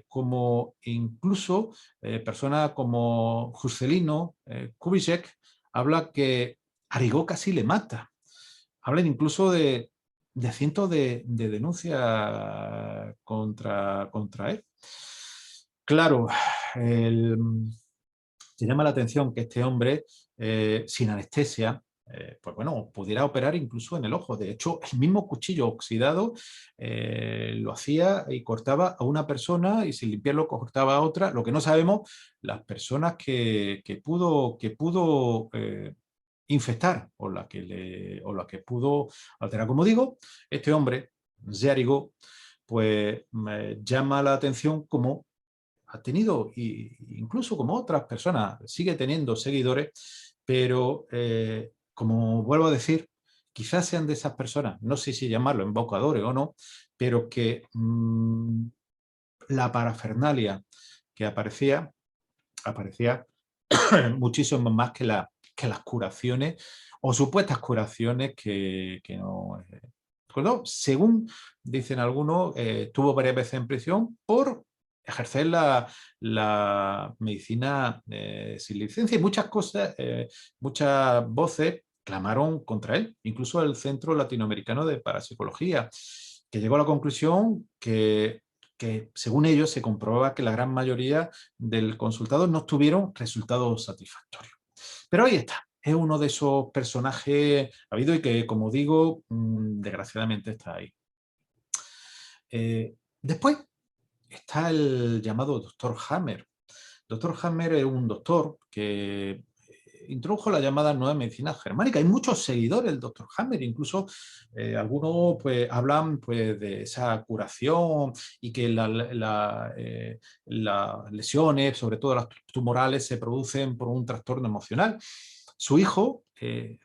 como incluso personas como Juscelino Kubitschek habla que Arigó casi le mata. Hablan incluso de cientos de denuncias contra él. Claro, se llama la atención que este hombre, sin anestesia, pues bueno, pudiera operar incluso en el ojo. De hecho, el mismo cuchillo oxidado lo hacía y cortaba a una persona y sin limpiarlo cortaba a otra. Lo que no sabemos, las personas que pudo infectar o la que pudo alterar. Como digo, este hombre, Zéarigo, pues me llama la atención como ha tenido, incluso como otras personas, sigue teniendo seguidores, pero como vuelvo a decir, quizás sean de esas personas, no sé si llamarlo embaucadores o no, pero que la parafernalia que aparecía muchísimo más que las curaciones o supuestas curaciones que no... Bueno, según dicen algunos, estuvo varias veces en prisión por ejercer la medicina sin licencia, y muchas cosas, muchas voces clamaron contra él, incluso el Centro Latinoamericano de Parapsicología, que llegó a la conclusión que según ellos se comprobaba que la gran mayoría del consultado no tuvieron resultados satisfactorios. Pero ahí está, es uno de esos personajes habido y que, como digo, desgraciadamente está ahí. Después está el llamado Dr. Hammer. Dr. Hammer es un doctor que introdujo la llamada nueva medicina germánica. Hay muchos seguidores del Dr. Hammer, incluso algunos pues, hablan pues, de esa curación y que las lesiones, sobre todo las tumorales, se producen por un trastorno emocional. Su hijo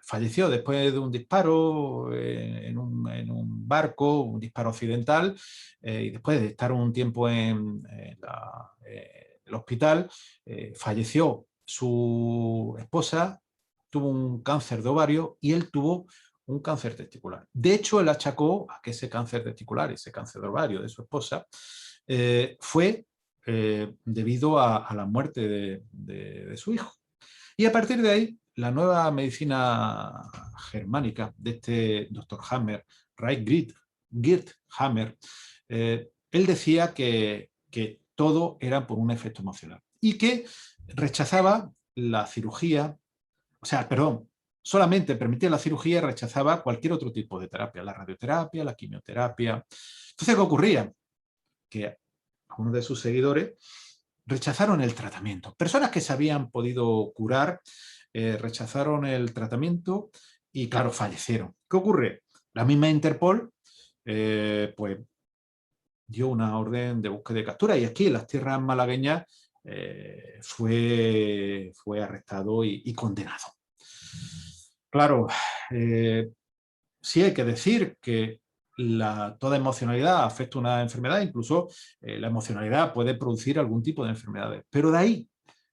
falleció después de un disparo en un barco, un disparo occidental, y después de estar un tiempo en el hospital, falleció. Su esposa tuvo un cáncer de ovario y él tuvo un cáncer testicular. De hecho, él achacó a que ese cáncer testicular, ese cáncer de ovario de su esposa, fue debido a la muerte de su hijo. Y a partir de ahí, la nueva medicina germánica de este doctor Hammer, Geert Hammer, él decía que todo era por un efecto emocional y que rechazaba la cirugía, o sea, perdón, solamente permitía la cirugía y rechazaba cualquier otro tipo de terapia, la radioterapia, la quimioterapia. Entonces, ¿qué ocurría? Que algunos de sus seguidores rechazaron el tratamiento. Personas que se habían podido curar rechazaron el tratamiento y, claro, fallecieron. ¿Qué ocurre? La misma Interpol pues dio una orden de búsqueda y captura y aquí en las tierras malagueñas fue arrestado y condenado. Claro, sí hay que decir que toda emocionalidad afecta a una enfermedad, incluso la emocionalidad puede producir algún tipo de enfermedades. Pero de ahí,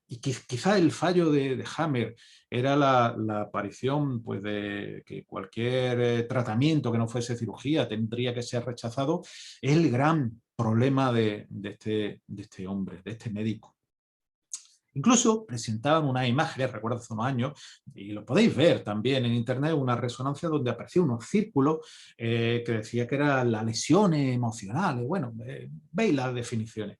y quizá el fallo de Hammer era la aparición pues, de que cualquier tratamiento que no fuese cirugía tendría que ser rechazado, es el gran problema de este hombre, de este médico. Incluso presentaban unas imágenes, recuerdo hace unos años, y lo podéis ver también en internet, una resonancia donde aparecían unos círculos que decía que eran las lesiones emocionales. Bueno, veis las definiciones.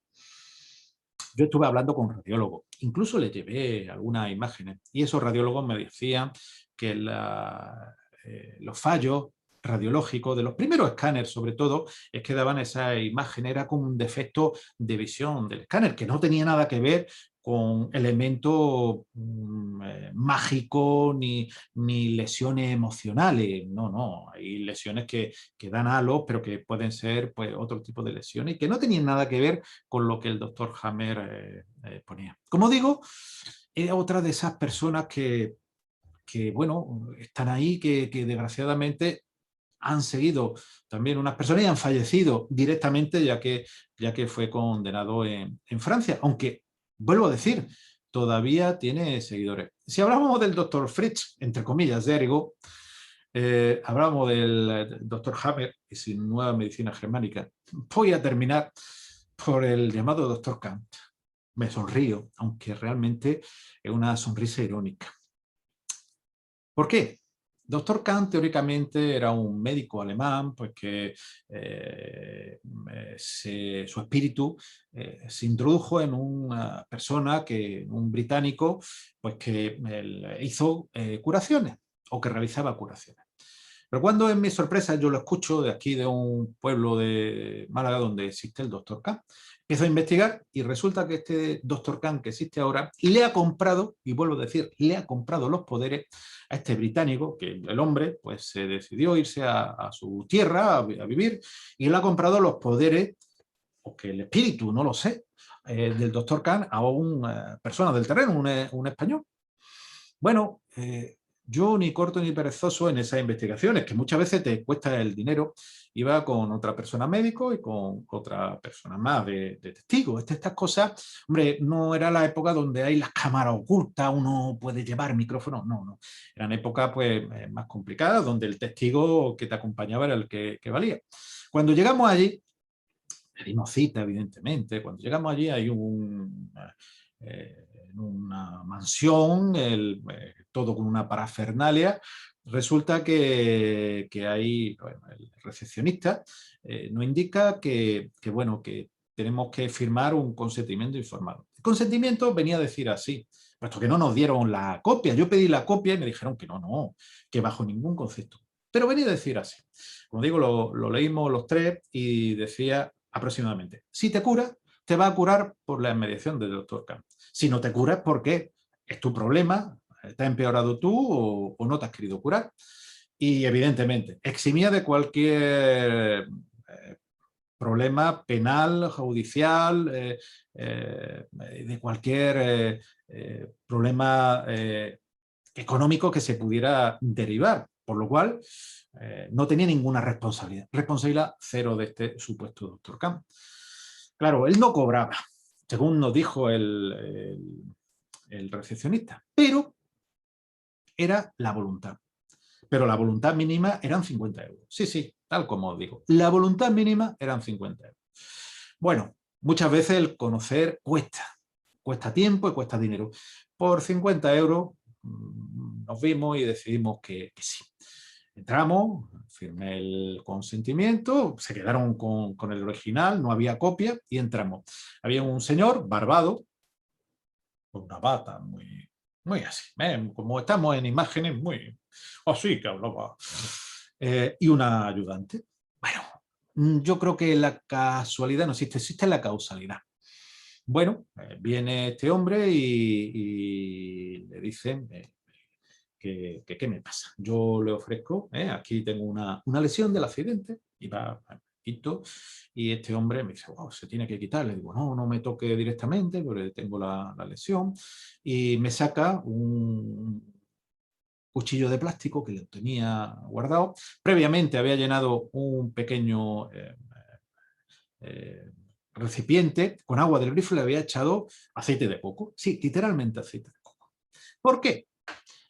Yo estuve hablando con radiólogos, incluso les llevé algunas imágenes y esos radiólogos me decían que los fallos radiológicos de los primeros escáneres, sobre todo, es que daban esa imagen, era como un defecto de visión del escáner, que no tenía nada que ver con elementos mágicos ni lesiones emocionales. No, no, hay lesiones que dan halos, pero que pueden ser pues, otro tipo de lesiones y que no tenían nada que ver con lo que el doctor Hammer ponía. Como digo, era otra de esas personas que bueno, están ahí, que desgraciadamente han seguido también unas personas y han fallecido directamente ya que fue condenado en Francia, aunque, vuelvo a decir, todavía tiene seguidores. Si hablamos del doctor Fritz, entre comillas, de Ergo, hablamos del doctor Hammer y su nueva medicina germánica, voy a terminar por el llamado doctor Kant. Me sonrío, aunque realmente es una sonrisa irónica. ¿Por qué? Doctor Kant teóricamente era un médico alemán pues que su espíritu se introdujo en una persona, un británico, pues que hizo curaciones o que realizaba curaciones. Pero cuando en mi sorpresa yo lo escucho de aquí, de un pueblo de Málaga donde existe el doctor Kant, empiezo a investigar y resulta que este doctor Kant que existe ahora le ha comprado, y vuelvo a decir, le ha comprado los poderes a este británico, que el hombre pues se decidió irse a su tierra a vivir y le ha comprado los poderes, o que el espíritu, no lo sé, del doctor Kant a una persona del terreno, un español. Bueno, yo ni corto ni perezoso en esas investigaciones, que muchas veces te cuesta el dinero, iba con otra persona médico y con otra persona más de testigo. Estas cosas, hombre, no era la época donde hay las cámaras ocultas, uno puede llevar micrófono, no. Eran épocas pues, más complicadas, donde el testigo que te acompañaba era el que valía. Cuando llegamos allí, le dimos cita, evidentemente, cuando llegamos allí hay en una mansión, todo con una parafernalia. Resulta que hay, bueno, el recepcionista nos indica bueno, que tenemos que firmar un consentimiento informado. El consentimiento venía a decir así, puesto que no nos dieron la copia. Yo pedí la copia y me dijeron que no, que bajo ningún concepto. Pero venía a decir así. Como digo, lo leímos los tres y decía aproximadamente, si te cura, te va a curar por la mediación del doctor Kant. Si no te curas, ¿por qué? Es tu problema, te has empeorado tú o no te has querido curar. Y evidentemente, eximía de cualquier problema penal, judicial, de cualquier problema económico que se pudiera derivar, por lo cual no tenía ninguna responsabilidad. Responsabilidad cero de este supuesto doctor Kant. Claro, él no cobraba, según nos dijo el recepcionista, pero era la voluntad. Pero la voluntad mínima eran 50 euros. Sí, tal como os digo. La voluntad mínima eran 50 euros. Bueno, muchas veces el conocer cuesta tiempo y cuesta dinero. Por 50 euros nos vimos y decidimos que sí. Entramos, firmé el consentimiento, se quedaron con el original, no había copia y entramos. Había un señor barbado, con una bata muy así, como estamos en imágenes, muy así que hablaba, y una ayudante. Bueno, yo creo que la casualidad no existe, existe la causalidad. Bueno, viene este hombre y le dicen que qué me pasa. Yo le ofrezco, aquí tengo una lesión del accidente, y va, quito, y este hombre me dice, wow, se tiene que quitar. Le digo, no, no me toque directamente, porque tengo la lesión, y me saca un cuchillo de plástico que lo tenía guardado. Previamente había llenado un pequeño eh, recipiente con agua del grifo y le había echado aceite de coco. Sí, literalmente aceite de coco. ¿Por qué?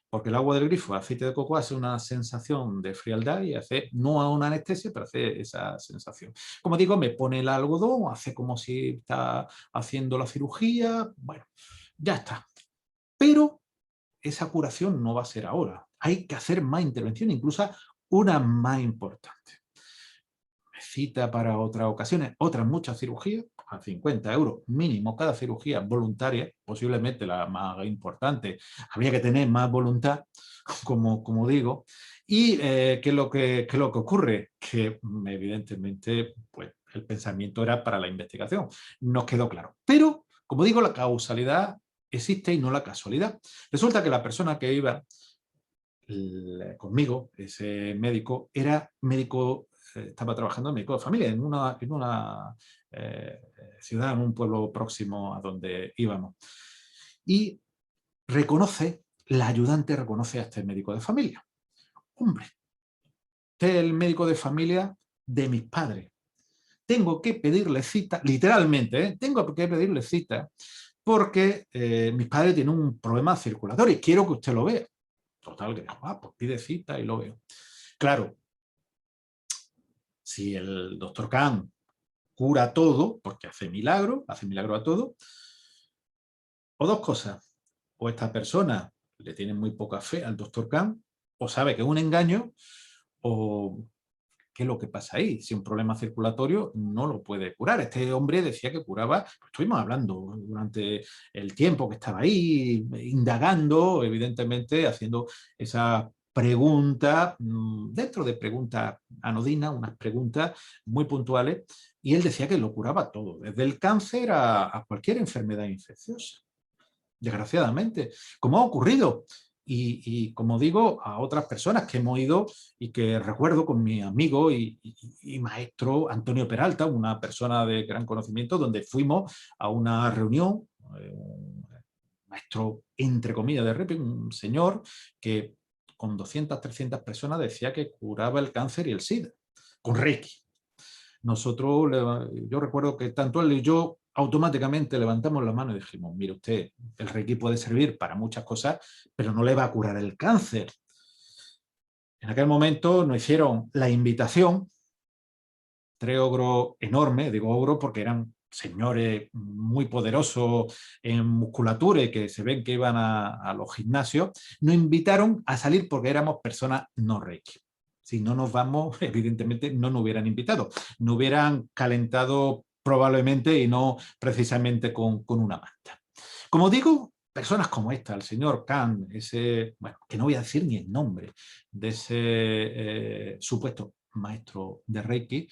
Porque el agua del grifo, aceite de coco, hace una sensación de frialdad y hace, no a una anestesia, pero hace esa sensación. Como digo, me pone el algodón, hace como si está haciendo la cirugía, bueno, ya está. Pero esa curación no va a ser ahora. Hay que hacer más intervención, incluso una más importante. Me cita para otras ocasiones, otras muchas cirugías, a 50 euros mínimo cada cirugía voluntaria, posiblemente la más importante. Habría que tener más voluntad, como digo. ¿Y qué es lo que ocurre? Que evidentemente pues, el pensamiento era para la investigación. Nos quedó claro. Pero, como digo, la causalidad existe y no la casualidad. Resulta que la persona que iba conmigo, ese médico, era médico, estaba trabajando en médico de familia en una ciudad, en un pueblo próximo a donde íbamos. Y la ayudante reconoce a este médico de familia. Hombre, este es el médico de familia de mis padres. Tengo que pedirle cita, literalmente, tengo que pedirle cita porque mis padres tienen un problema circulatorio y quiero que usted lo vea. Total, que dijo, pues pide cita y lo veo. Claro, si el doctor Kahn cura todo, porque hace milagro a todo, o dos cosas, o esta persona le tiene muy poca fe al doctor Kahn, o sabe que es un engaño, o qué es lo que pasa ahí. Si un problema circulatorio no lo puede curar. Este hombre decía que curaba, pues estuvimos hablando durante el tiempo que estaba ahí, indagando, evidentemente, haciendo esa pregunta, dentro de preguntas anodinas, unas preguntas muy puntuales, y él decía que lo curaba todo, desde el cáncer a cualquier enfermedad infecciosa. Desgraciadamente, como ha ocurrido. Y como digo, a otras personas que hemos ido y que recuerdo con mi amigo y maestro Antonio Peralta, una persona de gran conocimiento, donde fuimos a una reunión, un maestro, entre comillas, de Reiki, un señor que con 200, 300 personas decía que curaba el cáncer y el SIDA, con Reiki. Nosotros, yo recuerdo que tanto él y yo automáticamente levantamos la mano y dijimos, mire usted, el Reiki puede servir para muchas cosas, pero no le va a curar el cáncer. En aquel momento nos hicieron la invitación, tres ogros enormes, digo ogros porque eran señores muy poderosos en musculatura y que se ven que iban a los gimnasios, nos invitaron a salir porque éramos personas no Reiki. Si no nos vamos, evidentemente no nos hubieran invitado, nos hubieran calentado probablemente y no precisamente con una manta. Como digo, personas como esta, el señor Kahn, ese, bueno, que no voy a decir ni el nombre de ese supuesto maestro de Reiki,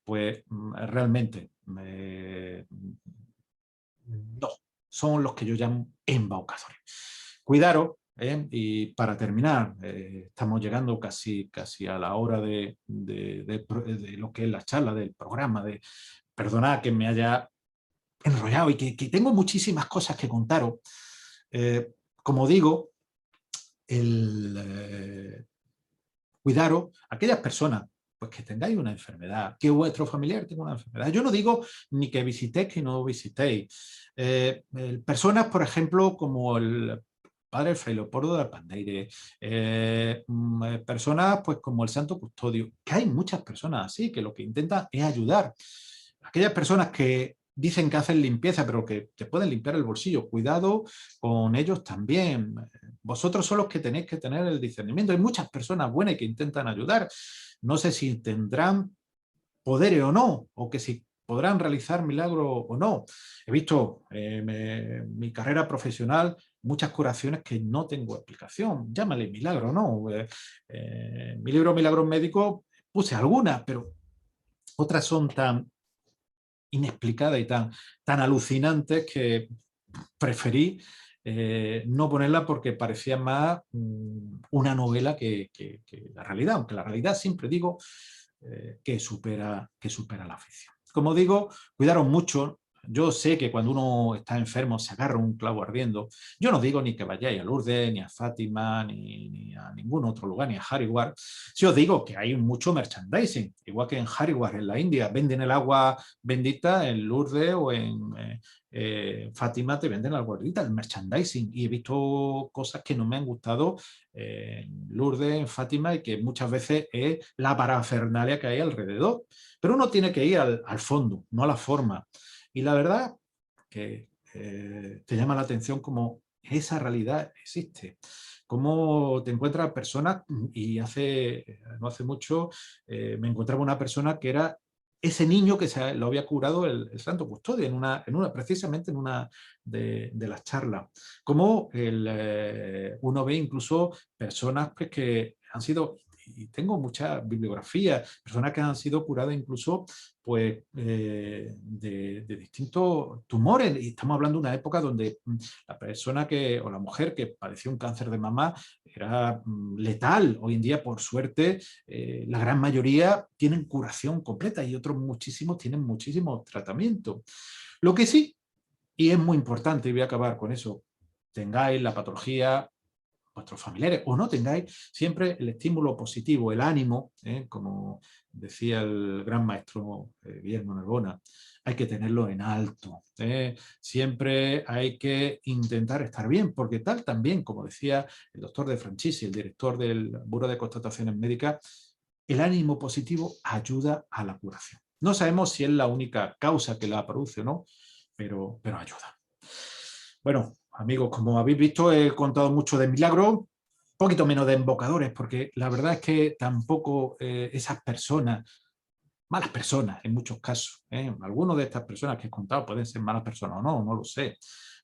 pues realmente no, son los que yo llamo embaucadores. Cuidaros, y para terminar, estamos llegando casi a la hora de lo que es la charla, del programa, perdonad que me haya enrollado y que tengo muchísimas cosas que contaros. Como digo, cuidaros, aquellas personas pues que tengáis una enfermedad, que vuestro familiar tenga una enfermedad. Yo no digo ni que visitéis, que no visitéis. Personas, por ejemplo, como el padre Fray Leopoldo de Alpandeire, personas pues como el Santo Custodio, que hay muchas personas así, que lo que intentan es ayudar. Aquellas personas que dicen que hacen limpieza, pero que te pueden limpiar el bolsillo. Cuidado con ellos también. Vosotros son los que tenéis que tener el discernimiento. Hay muchas personas buenas que intentan ayudar. No sé si tendrán poderes o no, o que si podrán realizar milagros o no. He visto en mi carrera profesional muchas curaciones que no tengo explicación. Llámale milagro o no. Mi libro Milagros Médicos puse algunas, pero otras son tan inexplicadas y tan alucinantes que preferí no ponerla porque parecía más una novela que la realidad, aunque la realidad siempre digo que supera la ficción. Como digo, cuidaros mucho. Yo sé que cuando uno está enfermo se agarra un clavo ardiendo. Yo no digo ni que vayáis a Lourdes, ni a Fátima, ni a ningún otro lugar, ni a Haridwar. Sí os digo que hay mucho merchandising, igual que en Haridwar, en la India, venden el agua bendita, en Lourdes o en Fátima te venden la agua bendita, el merchandising. Y he visto cosas que no me han gustado en Lourdes, en Fátima, y que muchas veces es la parafernalia que hay alrededor. Pero uno tiene que ir al fondo, no a la forma. Y la verdad que te llama la atención cómo esa realidad existe. Cómo te encuentras personas, y no hace mucho me encontraba una persona que era ese niño que lo había curado el Santo Custodio, precisamente en una de las charlas. Como uno ve incluso personas pues, que han sido, y tengo mucha bibliografía, personas que han sido curadas incluso pues, de distintos tumores. Y estamos hablando de una época donde la persona o la mujer que padeció un cáncer de mama era letal. Hoy en día, por suerte, la gran mayoría tienen curación completa y otros muchísimos tienen muchísimos tratamientos. Lo que sí, y es muy importante, y voy a acabar con eso, tengáis la patología, vuestros familiares, o no tengáis, siempre el estímulo positivo, el ánimo, como decía el gran maestro Guillermo Narbona, hay que tenerlo en alto. Siempre hay que intentar estar bien, porque tal también, como decía el doctor De Francisci, el director del Buró de Constataciones Médicas, el ánimo positivo ayuda a la curación. No sabemos si es la única causa que la produce o no, pero ayuda. Bueno, amigos, como habéis visto, he contado mucho de milagros, un poquito menos de embocadores, porque la verdad es que tampoco esas personas, malas personas en muchos casos, algunas de estas personas que he contado pueden ser malas personas o no, no lo sé,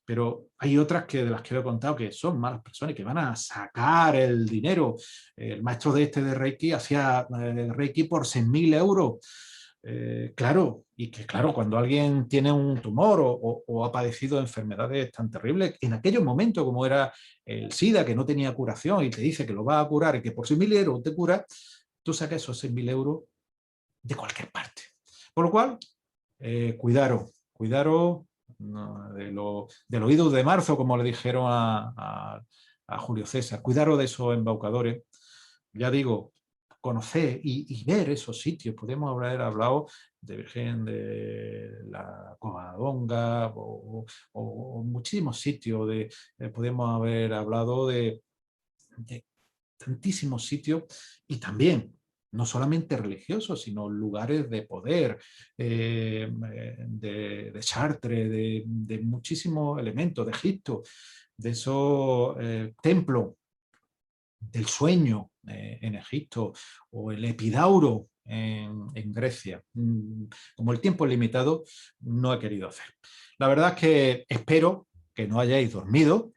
pero hay otras de las que he contado que son malas personas y que van a sacar el dinero. El maestro de Reiki hacía Reiki por 6.000 euros. Claro, y que claro, cuando alguien tiene un tumor o ha padecido enfermedades tan terribles, en aquellos momentos como era el SIDA, que no tenía curación y te dice que lo va a curar y que por 6.000 euros te cura, tú sacas esos 6.000 euros de cualquier parte. Por lo cual, cuidaros no, del oído de marzo, como le dijeron a Julio César, cuidaros de esos embaucadores. Ya digo, conocer y ver esos sitios. Podemos haber hablado de Virgen de la Covadonga o muchísimos sitios. Podemos haber hablado de tantísimos sitios y también no solamente religiosos, sino lugares de poder, de Chartres, de muchísimos elementos, de Egipto, de esos templos del sueño en Egipto o el Epidauro en Grecia. Como el tiempo es limitado, no he querido hacer. La verdad es que espero que no hayáis dormido,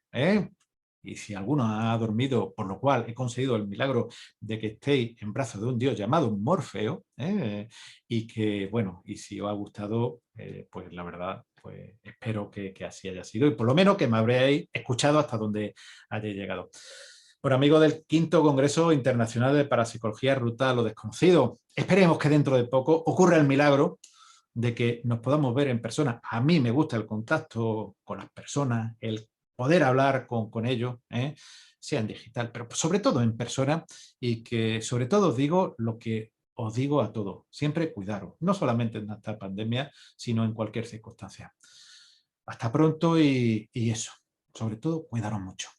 y si alguno ha dormido, por lo cual he conseguido el milagro de que estéis en brazos de un dios llamado Morfeo, y que, bueno, y si os ha gustado, pues la verdad, pues espero que así haya sido y por lo menos que me habréis escuchado hasta donde hayáis llegado. Bueno, amigos del quinto Congreso Internacional de Parapsicología Ruta a lo Desconocido, esperemos que dentro de poco ocurra el milagro de que nos podamos ver en persona. A mí me gusta el contacto con las personas, el poder hablar con ellos, sea en digital, pero sobre todo en persona, y que sobre todo os digo lo que os digo a todos, siempre cuidaros, no solamente en esta pandemia, sino en cualquier circunstancia. Hasta pronto y eso, sobre todo cuidaros mucho.